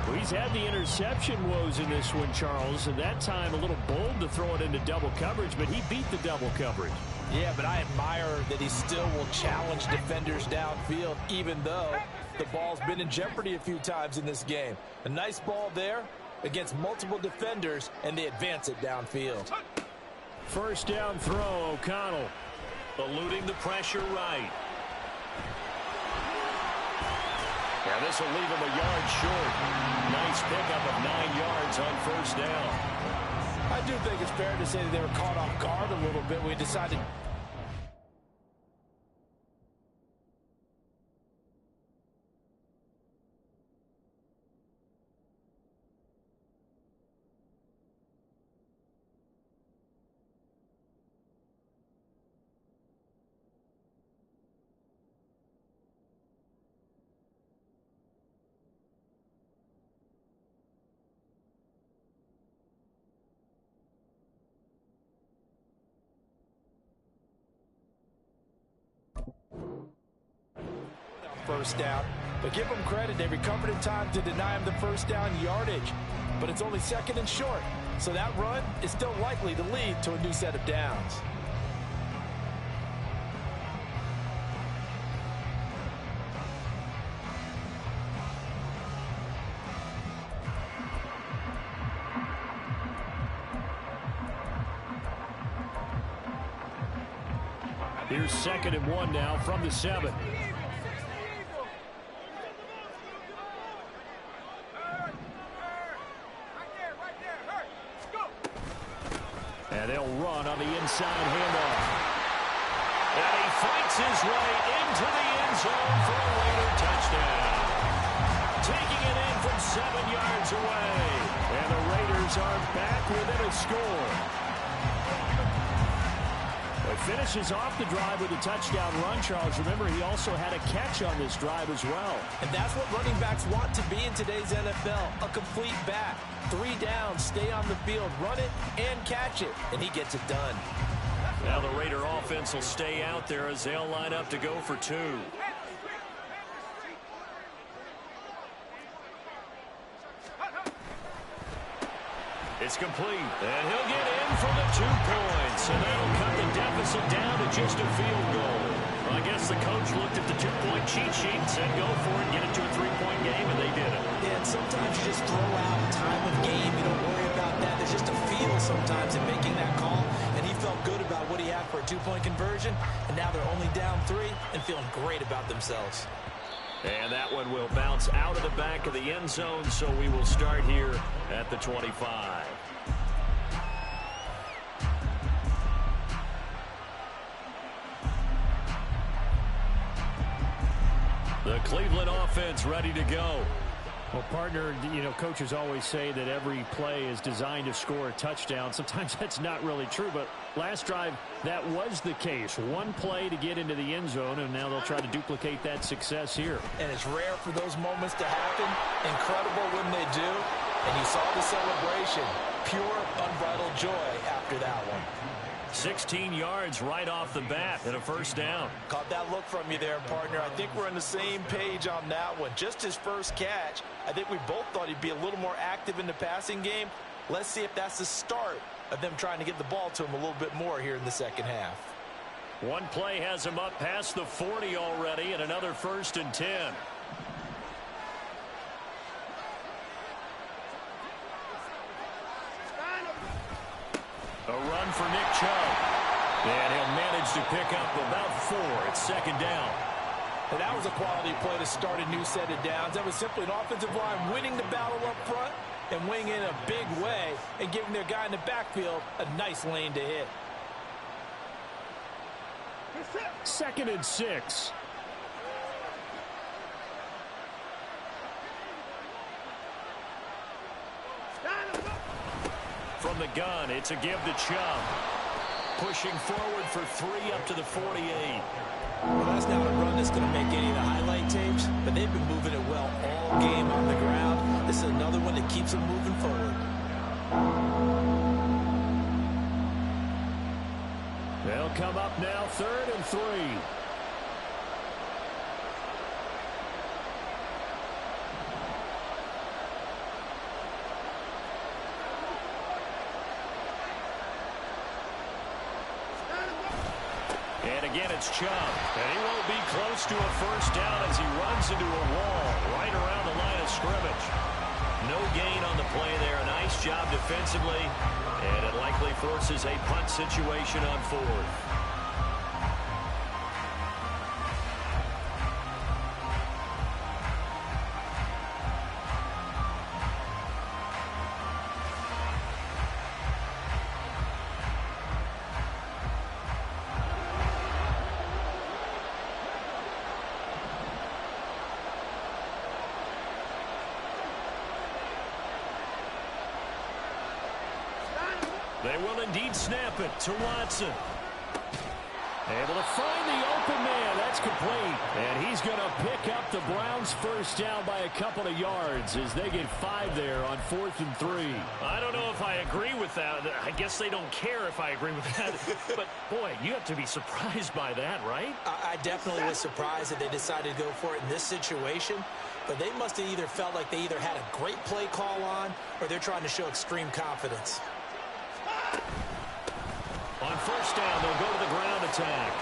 Well, he's had the interception woes in this one, Charles, and that time a little bold to throw it into double coverage, but he beat the double coverage. Yeah, but I admire that he still will challenge defenders downfield, even though the ball's been in jeopardy a few times in this game. A nice ball there against multiple defenders, and they advance it downfield. First down throw, O'Connell. Eluding the pressure right. Yeah, this will leave him a yard short. Nice pickup of 9 yards on first down. I do think it's fair to say that they were caught off guard a little bit when we decided. First down, but give them credit. They recovered in time to deny him the first down yardage, but it's only 2nd and short, so that run is still likely to lead to a new set of downs. Here's 2nd and 1 now from the 7. And they'll run on the inside handoff. And he fights his way into the end zone for a Raider touchdown. Taking it in from 7 yards away. And the Raiders are back within a score. It finishes off the drive with a touchdown run, Charles. Remember, he also had a catch on this drive as well. And that's what running backs want to be in today's NFL, a complete back. 3 downs, stay on the field, run it, and catch it, and he gets it done. Now the Raider offense will stay out there as they'll line up to go for 2. It's complete, and he'll get in for the 2 points, and that'll cut the deficit down to just a field goal. Well, I guess the coach looked at the 2-point cheat sheet and said go for it, get it to a 3-point game, and they did it. Yeah, and sometimes you just throw out time of game. You don't worry about that. There's just a feel sometimes in making that call, and he felt good about what he had for a 2-point conversion, and now they're only down 3 and feeling great about themselves. And that one will bounce out of the back of the end zone, so we will start here at the 25. The Cleveland offense ready to go. Well, partner, you know, coaches always say that every play is designed to score a touchdown. Sometimes that's not really true, but last drive, that was the case. 1 play to get into the end zone, and now they'll try to duplicate that success here. And it's rare for those moments to happen. Incredible when they do. And you saw the celebration. Pure, unbridled joy after that one. 16 yards right off the bat and a first down. Caught that look from you there, partner. I think we're on the same page on that one. Just his first catch. I think we both thought he'd be a little more active in the passing game. Let's see if that's the start of them trying to get the ball to him a little bit more here in the second half. 1 play has him up past the 40 already, and another 1st and 10. A run for Nick Chubb. And he'll manage to pick up about 4. It's 2nd down. And that was a quality play to start a new set of downs. That was simply an offensive line winning the battle up front and wing in a big way and giving their guy in the backfield a nice lane to hit. 2nd and 6. From the gun, it's a give to Chubb. Pushing forward for 3 up to the 48. Well, that's not a run that's going to make any of the highlight tapes, but they've been moving it well all game on the ground. This is another one that keeps them moving forward. They'll come up now 3rd and 3. And again, it's Chubb. And he won't be close to a first down as he runs into a wall right around the line of scrimmage. No gain on the play there. A nice job defensively. And it likely forces a punt situation on 4th. They will indeed snap it to Watson. Able to find the open man. That's complete. And he's going to pick up the Browns' first down by a couple of yards as they get 5 there on 4th and 3. I don't know if I agree with that. I guess they don't care if I agree with that. But, boy, you have to be surprised by that, right? I definitely was surprised that they decided to go for it in this situation. But they must have either felt like they either had a great play call on or they're trying to show extreme confidence. On first down, they'll go to the ground attack.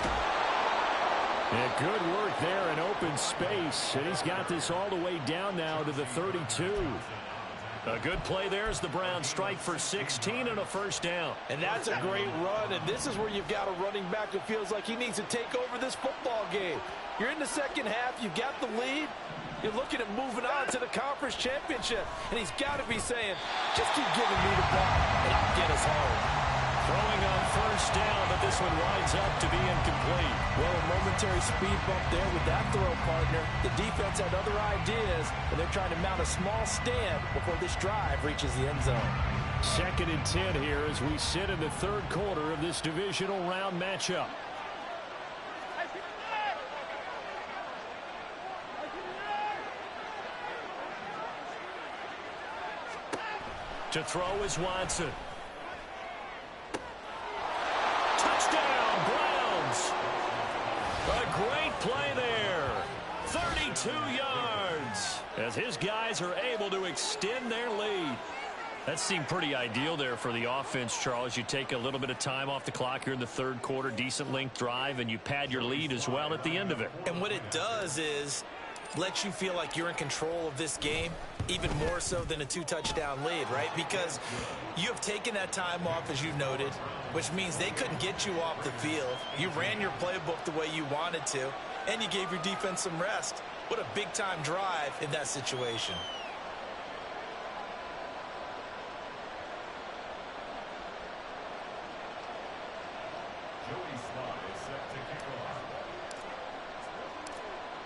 And good work there in open space. And he's got this all the way down now to the 32. A good play there as the Browns strike for 16 and a first down. And that's a great run. And this is where you've got a running back who feels like he needs to take over this football game. You're in the second half. You've got the lead. You're looking at moving on to the conference championship. And he's got to be saying, just keep giving me the ball, and I'll get us home. Throwing on first down, but this one winds up to be incomplete. Well, a momentary speed bump there with that throw, partner. The defense had other ideas, and they're trying to mount a small stand before this drive reaches the end zone. 2nd and 10 here as we sit in the 3rd quarter of this divisional round matchup. To throw is Watson. Touchdown, Browns. A great play there. 32 yards as his guys are able to extend their lead. That seemed pretty ideal there for the offense, Charles. You take a little bit of time off the clock here in the 3rd quarter, decent length drive, and you pad your lead as well at the end of it. And what it does is lets you feel like you're in control of this game, even more so than a 2-touchdown lead, right? Because you have taken that time off, as you noted, which means they couldn't get you off the field. You ran your playbook the way you wanted to, and you gave your defense some rest. What a big-time drive in that situation.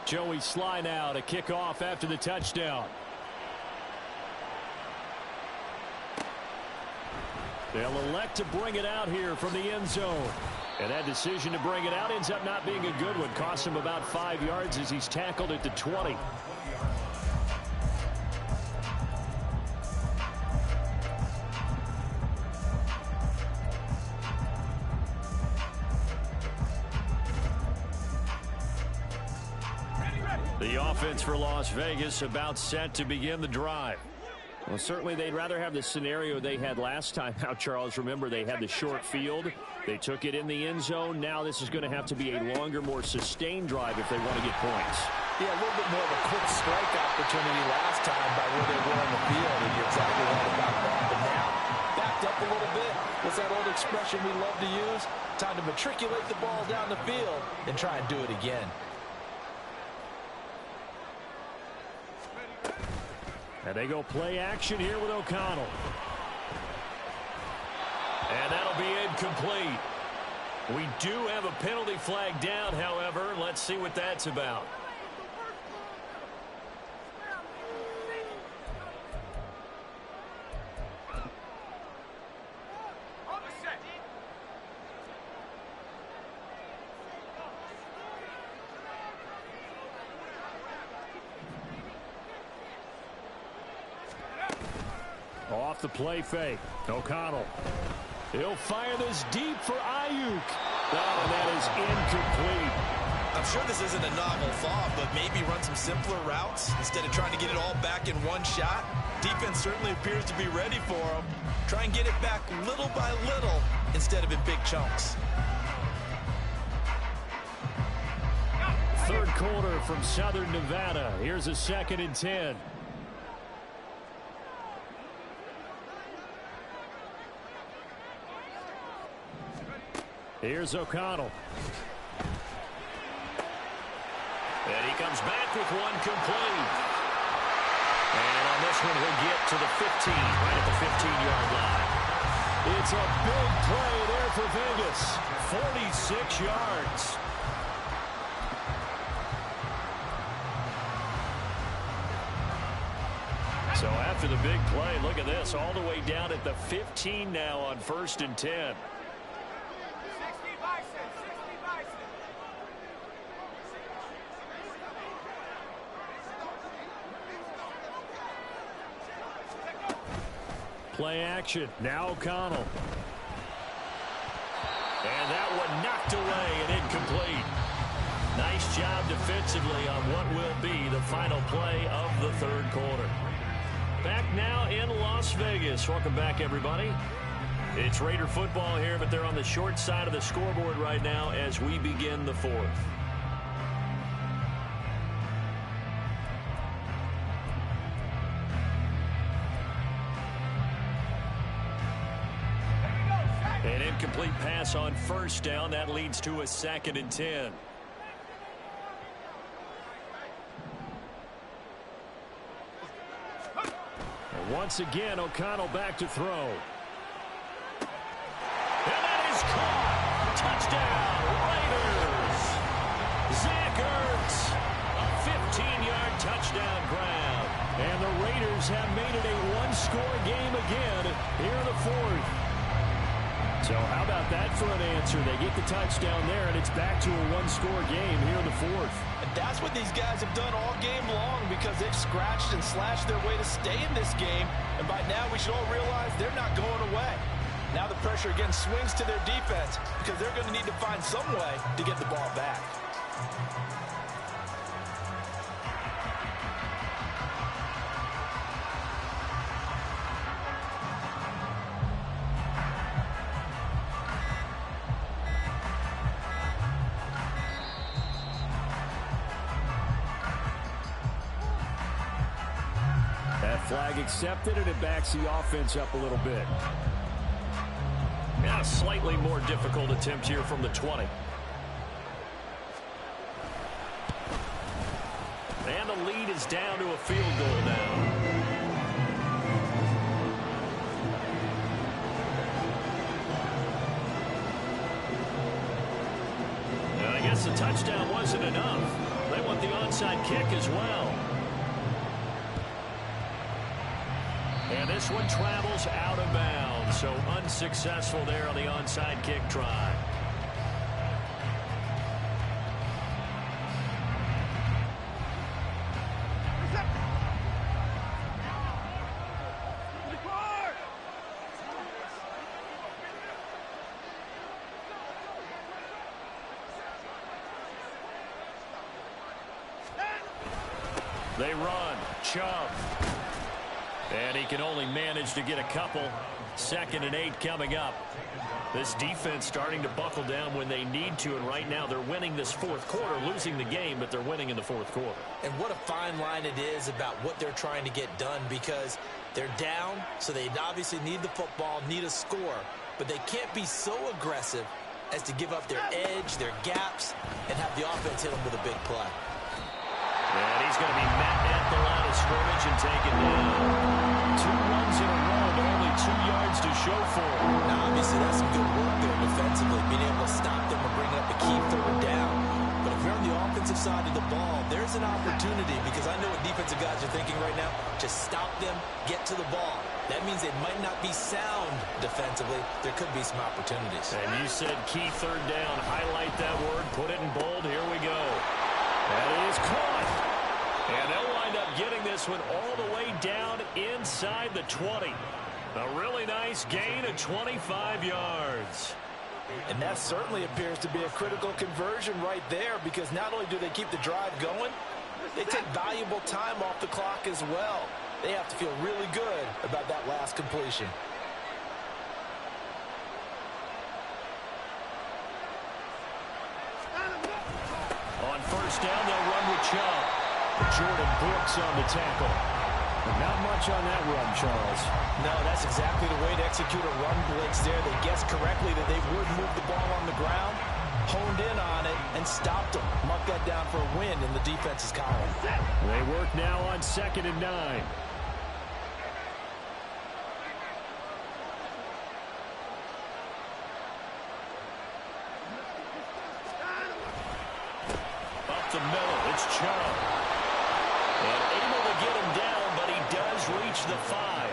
Joey Sly now to kick off after the touchdown. They'll elect to bring it out here from the end zone. And that decision to bring it out ends up not being a good one. Cost him about 5 yards as he's tackled at the 20. The offense for Las Vegas about set to begin the drive. Well, certainly they'd rather have the scenario they had last time out, Charles. Remember, they had the short field. They took it in the end zone. Now this is going to have to be a longer, more sustained drive if they want to get points. Yeah, a little bit more of a quick strike opportunity last time by where they were on the field, and you're exactly right about that. But now, backed up a little bit. What's that old expression we love to use? Time to matriculate the ball down the field and try and do it again. And they go play action here with O'Connell. And that'll be incomplete. We do have a penalty flag down, however. Let's see what that's about. Off the play fake. O'Connell. He'll fire this deep for Ayuk. Oh, and that is incomplete. I'm sure this isn't a novel thought, but maybe run some simpler routes instead of trying to get it all back in one shot. Defense certainly appears to be ready for him. Try and get it back little by little instead of in big chunks. Third quarter from Southern Nevada. Here's a 2nd and 10. Here's O'Connell. And he comes back with one complete. And on this one, he'll get to the 15, right at the 15-yard line. It's a big play there for Vegas. 46 yards. So after the big play, look at this, all the way down at the 15 now on 1st and 10. Play action. Now O'Connell. And that one knocked away and incomplete. Nice job defensively on what will be the final play of the third quarter. Back now in Las Vegas. Welcome back, everybody. It's Raider football here, but they're on the short side of the scoreboard right now as we begin the fourth. An incomplete pass on 1st down. That leads to a 2nd and 10. And once again, O'Connell back to throw. And that is caught. Touchdown, Raiders. Zach Ertz, a 15-yard touchdown grab. And the Raiders have made it a one-score game again here in the fourth. So how about that for an answer? They get the touchdown there, and it's back to a one-score game here in the fourth. And that's what these guys have done all game long because they've scratched and slashed their way to stay in this game. And by now, we should all realize they're not going away. Now the pressure again swings to their defense because they're going to need to find some way to get the ball back. Flag accepted, and it backs the offense up a little bit. Now a slightly more difficult attempt here from the 20. And the lead is down to a field goal now. And I guess the touchdown wasn't enough. They want the onside kick as well. And this one travels out of bounds, so unsuccessful there on the onside kick try. They run. Chubb. And he can only manage to get a couple. 2nd and 8 coming up. This defense starting to buckle down when they need to, and right now they're winning this fourth quarter, losing the game, but they're winning in the fourth quarter. And what a fine line it is about what they're trying to get done because they're down, so they obviously need the football, need a score, but they can't be so aggressive as to give up their edge, their gaps, and have the offense hit them with a big play. And he's going to be met at the line of scrimmage. possession taken down. 2 runs in a row, but only 2 yards to show for it. Now, obviously, that's some good work there defensively, being able to stop them and bring up a key 3rd down. But if you're on the offensive side of the ball, there's an opportunity, because I know what defensive guys are thinking right now. Just stop them, get to the ball. That means it might not be sound defensively. There could be some opportunities. And you said key 3rd down. Highlight that word. Put it in bold. Here we go. That is caught. And they'll wind up getting this one all the way down inside the 20. A really nice gain of 25 yards. And that certainly appears to be a critical conversion right there, because not only do they keep the drive going, they take valuable time off the clock as well. They have to feel really good about that last completion. On 1st down, they'll run with Chubb. Jordan Brooks on the tackle. But not much on that run, Charles. No, that's exactly the way to execute a run blitz there. They guessed correctly that they would move the ball on the ground, honed in on it, and stopped them. Mark that down for a win in the defense's column. They work now on 2nd and 9. Up the middle, it's Chubb. And able to get him down, but he does reach the 5.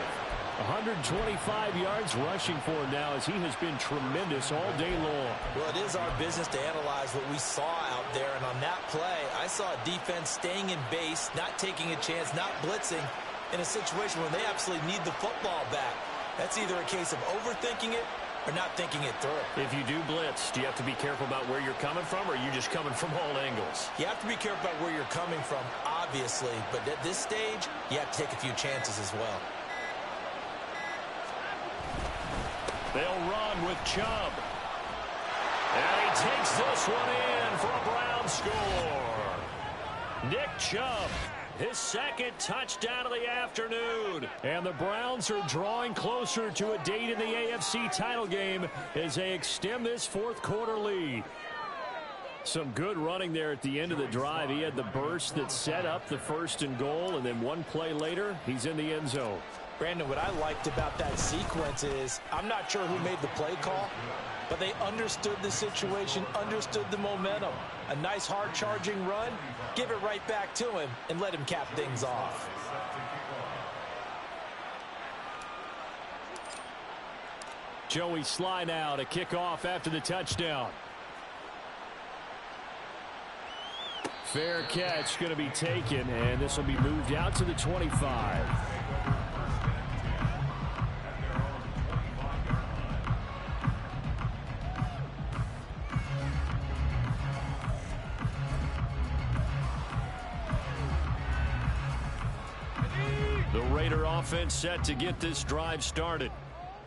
125 yards rushing for him now, as he has been tremendous all day long. Well, it is our business to analyze what we saw out there, and on that play, I saw a defense staying in base, not taking a chance, not blitzing, in a situation where they absolutely need the football back. That's either a case of overthinking it or not thinking it through. If you do blitz, do you have to be careful about where you're coming from, or are you just coming from all angles? You have to be careful about where you're coming from, obviously, but at this stage, you have to take a few chances as well. They'll run with Chubb. And he takes this one in for a Brown score. Nick Chubb, his 2nd touchdown of the afternoon. And the Browns are drawing closer to a date in the AFC title game as they extend this 4th quarter lead. Some good running there at the end of the drive. He had the burst that set up the 1st and goal, and then one play later, he's in the end zone. Brandon, what I liked about that sequence is, I'm not sure who made the play call, but they understood the situation, understood the momentum. A nice hard-charging run, give it right back to him, and let him cap things off. Joey Sly now to kick off after the touchdown. Fair catch going to be taken, and this will be moved out to the 25. The Raider offense set to get this drive started.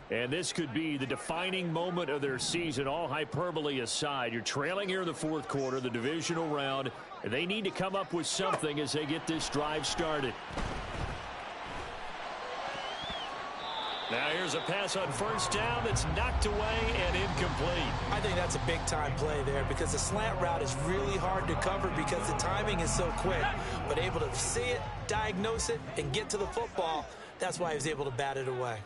And this could be the defining moment of their season, all hyperbole aside. You're trailing here in the 4th quarter, the divisional round. And they need to come up with something as they get this drive started. Now here's a pass on 1st down that's knocked away and incomplete. I think that's a big-time play there, because the slant route is really hard to cover because the timing is so quick. But able to see it, diagnose it, and get to the football, that's why he was able to bat it away.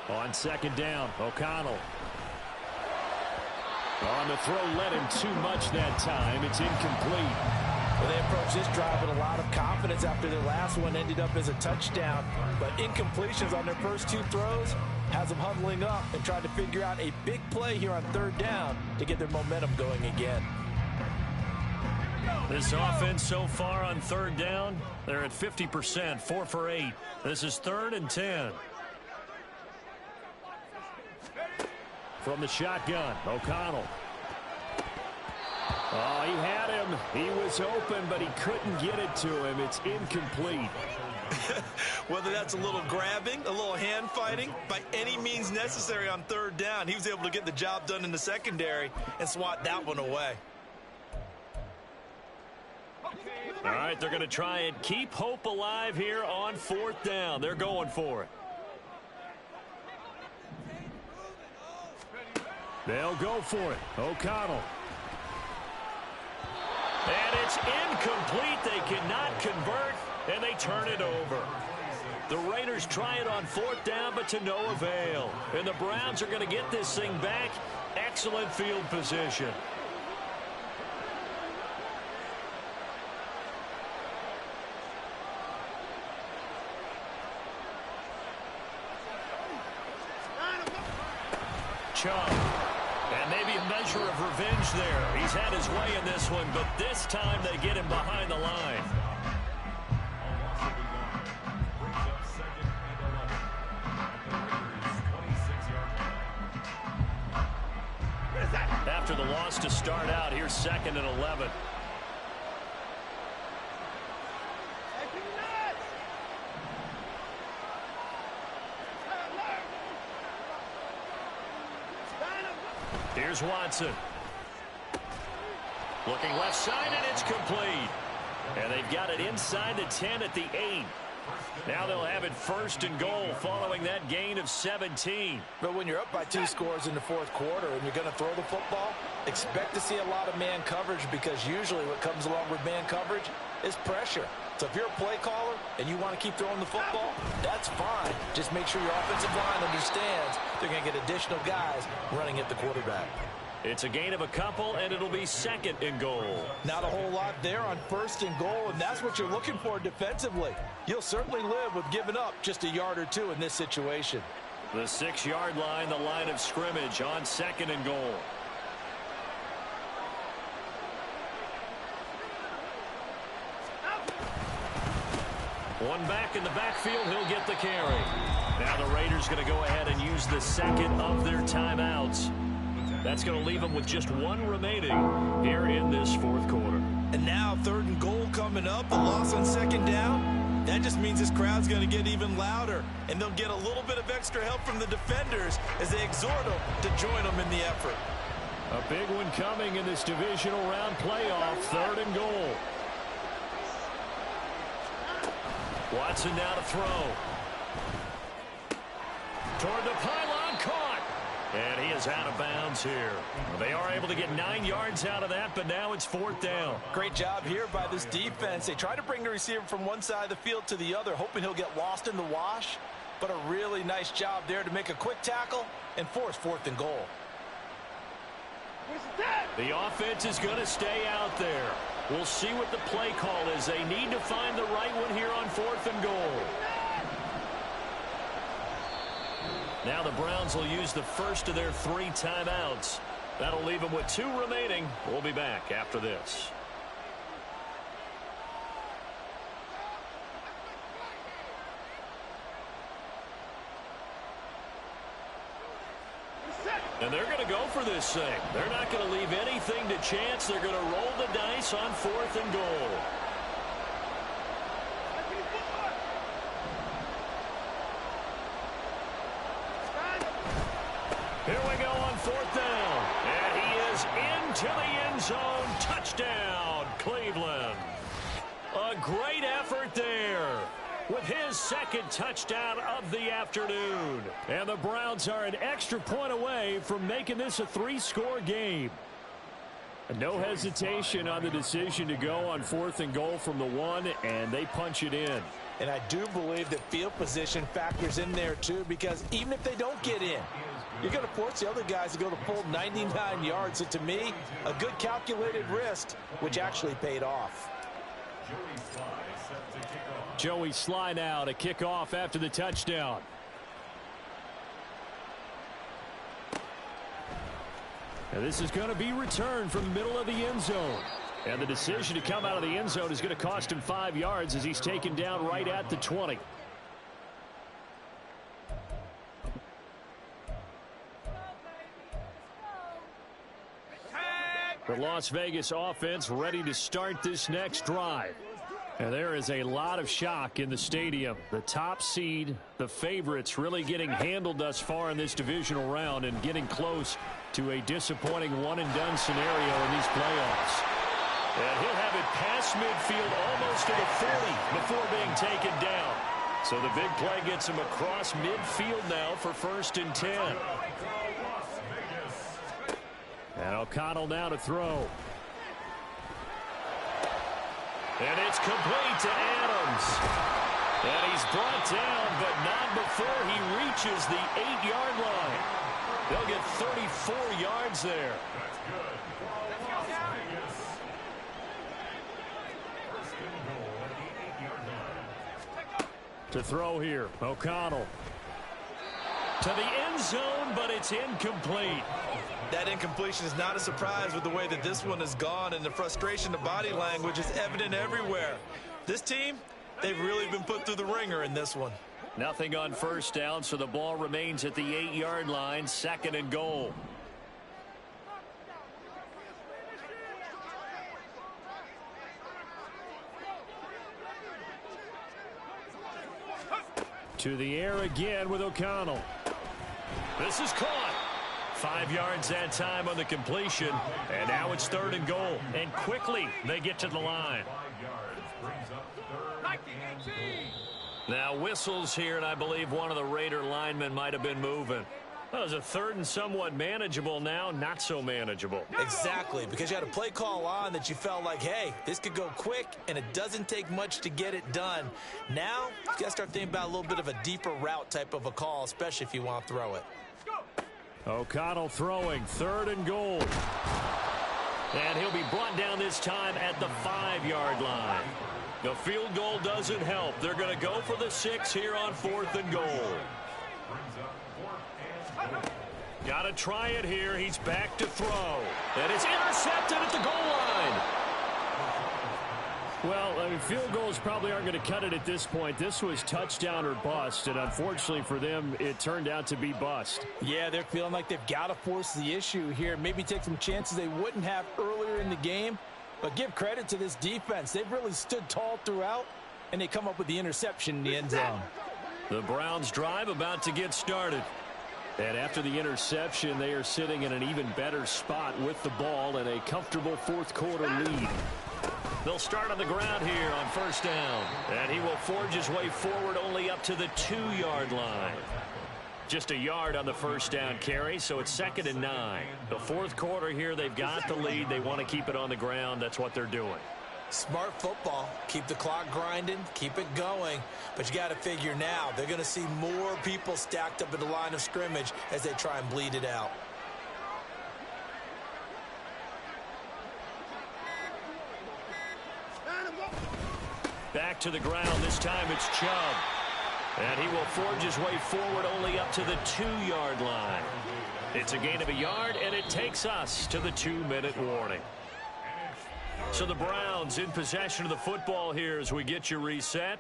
On 2nd down, O'Connell. On the throw, led him too much that time. It's incomplete. Well, they approached this drive with a lot of confidence after their last one ended up as a touchdown. But incompletions on their first 2 throws has them huddling up and trying to figure out a big play here on 3rd down to get their momentum going again. This offense so far on 3rd down, they're at 50%, 4 for 8. This is 3rd and 10. From the shotgun, O'Connell. Oh, he had him. He was open, but he couldn't get it to him. It's incomplete. Whether that's a little grabbing, a little hand fighting, by any means necessary on 3rd down, he was able to get the job done in the secondary and swat that one away. All right, they're going to try and keep hope alive here on 4th down. They're going for it. They'll go for it. O'Connell. And It's incomplete. They cannot convert, and they turn it over. The Raiders try it on 4th down, but to no avail. And the Browns are going to get this thing back. Excellent field position. Chubb. And maybe a measure of revenge there. He's had his way in this one, but this time they get him behind the line. After the loss to start out, here's 2nd and 11. Here's Watson. Looking left side, and it's complete. And they've got it inside the 10 at the 8. Now they'll have it 1st and goal following that gain of 17. But when you're up by 2 scores in the 4th quarter and you're going to throw the football, expect to see a lot of man coverage, because usually what comes along with man coverage is pressure. So if you're a play caller and you want to keep throwing the football, that's fine. Just make sure your offensive line understands they're going to get additional guys running at the quarterback. It's a gain of a couple, and it'll be 2nd and goal. Not a whole lot there on 1st and goal, and that's what you're looking for defensively. You'll certainly live with giving up just a yard or 2 in this situation. The 6-yard line, the line of scrimmage on 2nd and goal. One back in the backfield, he'll get the carry. Now the Raiders going to go ahead and use the 2nd of their timeouts. That's going to leave them with just 1 remaining here in this 4th quarter. And now 3rd and goal coming up, the loss on 2nd down. That just means this crowd's going to get even louder, and they'll get a little bit of extra help from the defenders as they exhort them to join them in the effort. A big one coming in this divisional round playoff, 3rd and goal. Watson now to throw. Toward the pylon, caught. And he is out of bounds here. They are able to get 9 yards out of that, but now it's 4th down. Great job here by this defense. They try to bring the receiver from one side of the field to the other, hoping he'll get lost in the wash. But a really nice job there to make a quick tackle and force 4th and goal. The offense is going to stay out there. We'll see what the play call is. They need to find the right one here on 4th and goal. Now the Browns will use the first of their 3 timeouts. That'll leave them with 2 remaining. We'll be back after this. And they're going to go for this thing. They're not going to leave anything to chance. They're going to roll the dice on 4th and goal. Here we go on 4th down. And he is into the end zone. Touchdown, Cleveland. A great effort there with his 2nd touchdown of the afternoon. And the Browns are an extra point away from making this a 3-score game. No hesitation on the decision to go on 4th and goal from the 1, and they punch it in. And I do believe that field position factors in there too, because even if they don't get in, you're going to force the other guys to go the full 99 yards. So to me, a good calculated risk, which actually paid off. Joey Sly now to kick off after the touchdown. And this is going to be returned from the middle of the end zone. And the decision to come out of the end zone is going to cost him 5 yards as he's taken down right at the 20. The Las Vegas offense ready to start this next drive. And there is a lot of shock in the stadium. The top seed, the favorites, really getting handled thus far in this divisional round and getting close to a disappointing one-and-done scenario in these playoffs. And he'll have it past midfield almost to the 40 before being taken down. So the big play gets him across midfield now for 1st and 10. And O'Connell now to throw. And it's complete to Adams. And he's brought down, but not before he reaches the 8-yard line. They'll get 34 yards there. That's good. Las Vegas. First and goal at the 8-yard line. To throw here, O'Connell. To the end zone, but it's incomplete. That incompletion is not a surprise with the way that this one has gone, and the frustration, the body language is evident everywhere. This team, they've really been put through the ringer in this one. Nothing on first down, so the ball remains at the 8-yard line, second and goal. To the air again with O'Connell. This is caught. 5 yards that time on the completion, and now it's third and goal. And quickly they get to the line. 5 yards brings up third and goal. Now whistles here, and I believe one of the Raider linemen might have been moving. That was a third and somewhat manageable, now not so manageable. Exactly, because you had a play call on that you felt like, hey, this could go quick, and it doesn't take much to get it done. Now, you got to start thinking about a little bit of a deeper route type of a call, especially if you want to throw it. O'Connell throwing, third and goal. And he'll be brought down this time at the 5-yard line. The field goal doesn't help. They're going to go for the 6 here on fourth and goal. Brings up fourth and goal. Got to try it here. He's back to throw. And it's intercepted at the goal line. Well, I mean, field goals probably aren't going to cut it at this point. This was touchdown or bust, and unfortunately for them, it turned out to be bust. Yeah, they're feeling like they've got to force the issue here. Maybe take some chances they wouldn't have earlier in the game. But give credit to this defense. They've really stood tall throughout, and they come up with the interception in the end zone. The Browns drive about to get started. And after the interception, they are sitting in an even better spot with the ball and a comfortable fourth quarter lead. They'll start on the ground here on first down. And he will forge his way forward only up to the 2-yard line. Just a yard on the first down carry, so it's second and 9. The fourth quarter here, they've got the lead. They want to keep it on the ground. That's what they're doing. Smart football. Keep the clock grinding, keep it going. But you got to figure now, they're going to see more people stacked up at the line of scrimmage as they try and bleed it out. Back to the ground. This time it's Chubb. And he will forge his way forward only up to the 2-yard line. It's a gain of a yard, and it takes us to the 2-minute warning. So the Browns in possession of the football here as we get you reset.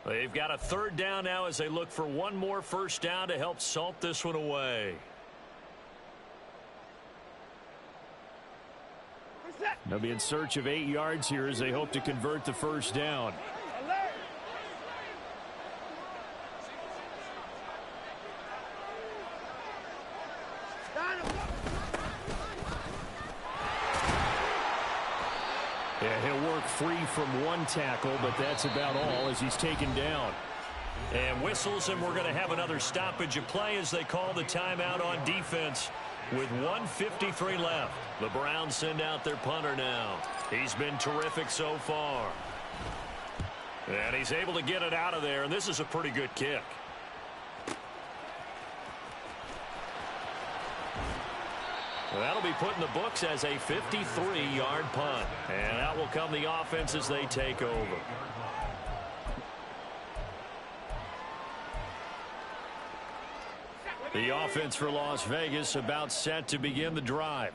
They've got a third down now as they look for one more first down to help salt this one away. They'll be in search of 8 yards here as they hope to convert the first down. Yeah, he'll work free from one tackle, but that's about all as he's taken down. And whistles, and we're going to have another stoppage of play as they call the timeout on defense. With 1:53 left, the Browns send out their punter now. He's been terrific so far. And he's able to get it out of there, and this is a pretty good kick. Well, that'll be put in the books as a 53-yard punt. And out will come the offense as they take over. The offense for Las Vegas about set to begin the drive.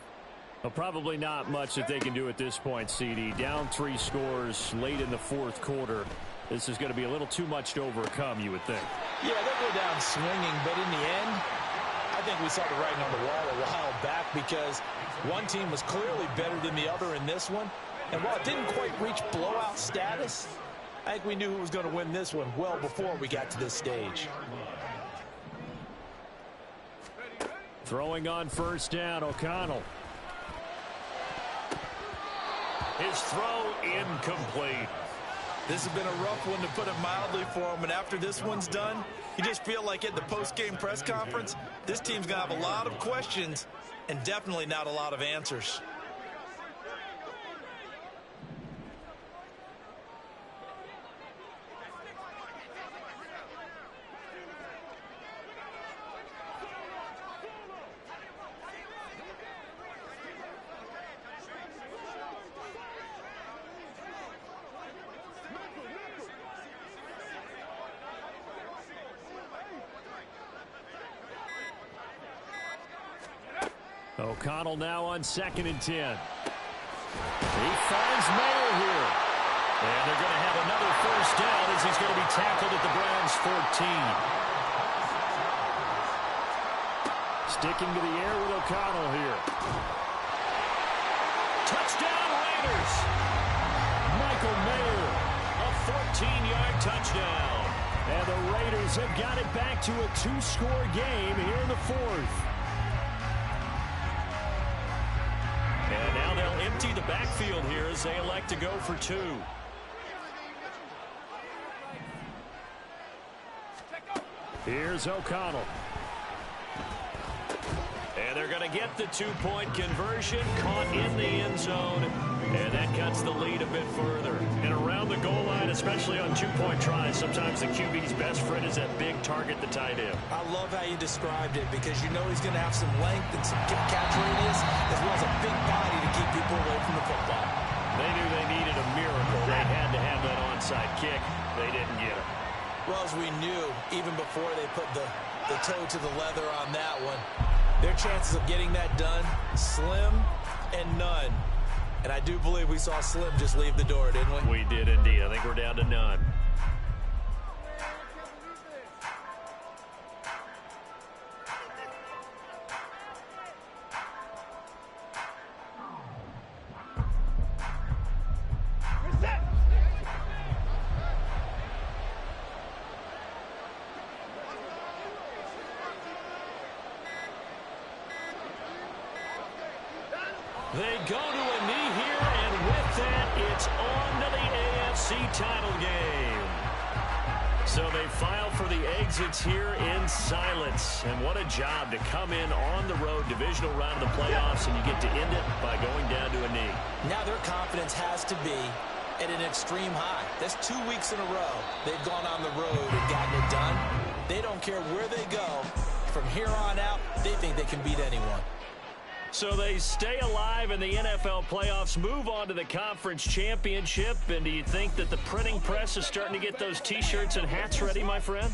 Well, probably not much that they can do at this point, CD. Down 3 scores late in the fourth quarter. This is going to be a little too much to overcome, you would think. Yeah, they'll go down swinging, but in the end, I think we saw the writing on the wall a while back because one team was clearly better than the other in this one. And while it didn't quite reach blowout status, I think we knew who was going to win this one well before we got to this stage. Throwing on first down, O'Connell. His throw incomplete. This has been a rough one, to put it mildly, for him. And after this one's done, you just feel like at the post-game press conference, this team's going to have a lot of questions and definitely not a lot of answers. O'Connell now on 2nd and 10. He finds Mayer here. And they're going to have another first down as he's going to be tackled at the Browns' 14. Sticking to the air with O'Connell here. Touchdown Raiders. Michael Mayer, a 14-yard touchdown. And the Raiders have got it back to a 2-score game here in the 4th. And now they'll empty the backfield here as they elect to go for 2. Here's O'Connell. And they're going to get the 2-point conversion, caught in the end zone. And that cuts the lead a bit further. And around the goal line, especially on 2-point tries, sometimes the QB's best friend is that big target, the tight end. I love how you described it because you know he's going to have some length and some catch radius as well as a big body to keep people away from the football. They knew they needed a miracle. They had to have that onside kick. They didn't get it. Well, as we knew, even before they put the toe to the leather on that one, their chances of getting that done, slim and none. And I do believe we saw Slim just leave the door, didn't we? We did indeed. I think we're down to none. They go to a knee here, and with that, it's on to the AFC title game. So they file for the exits here in silence. And what a job to come in on the road, divisional round of the playoffs, and you get to end it by going down to a knee. Now their confidence has to be at an extreme high. That's 2 weeks in a row. They've gone on the road and gotten it done. They don't care where they go. From here on out, they think they can beat anyone. So they stay alive in the NFL playoffs, move on to the conference championship. And do you think that the printing press is starting to get those T-shirts and hats ready, my friend?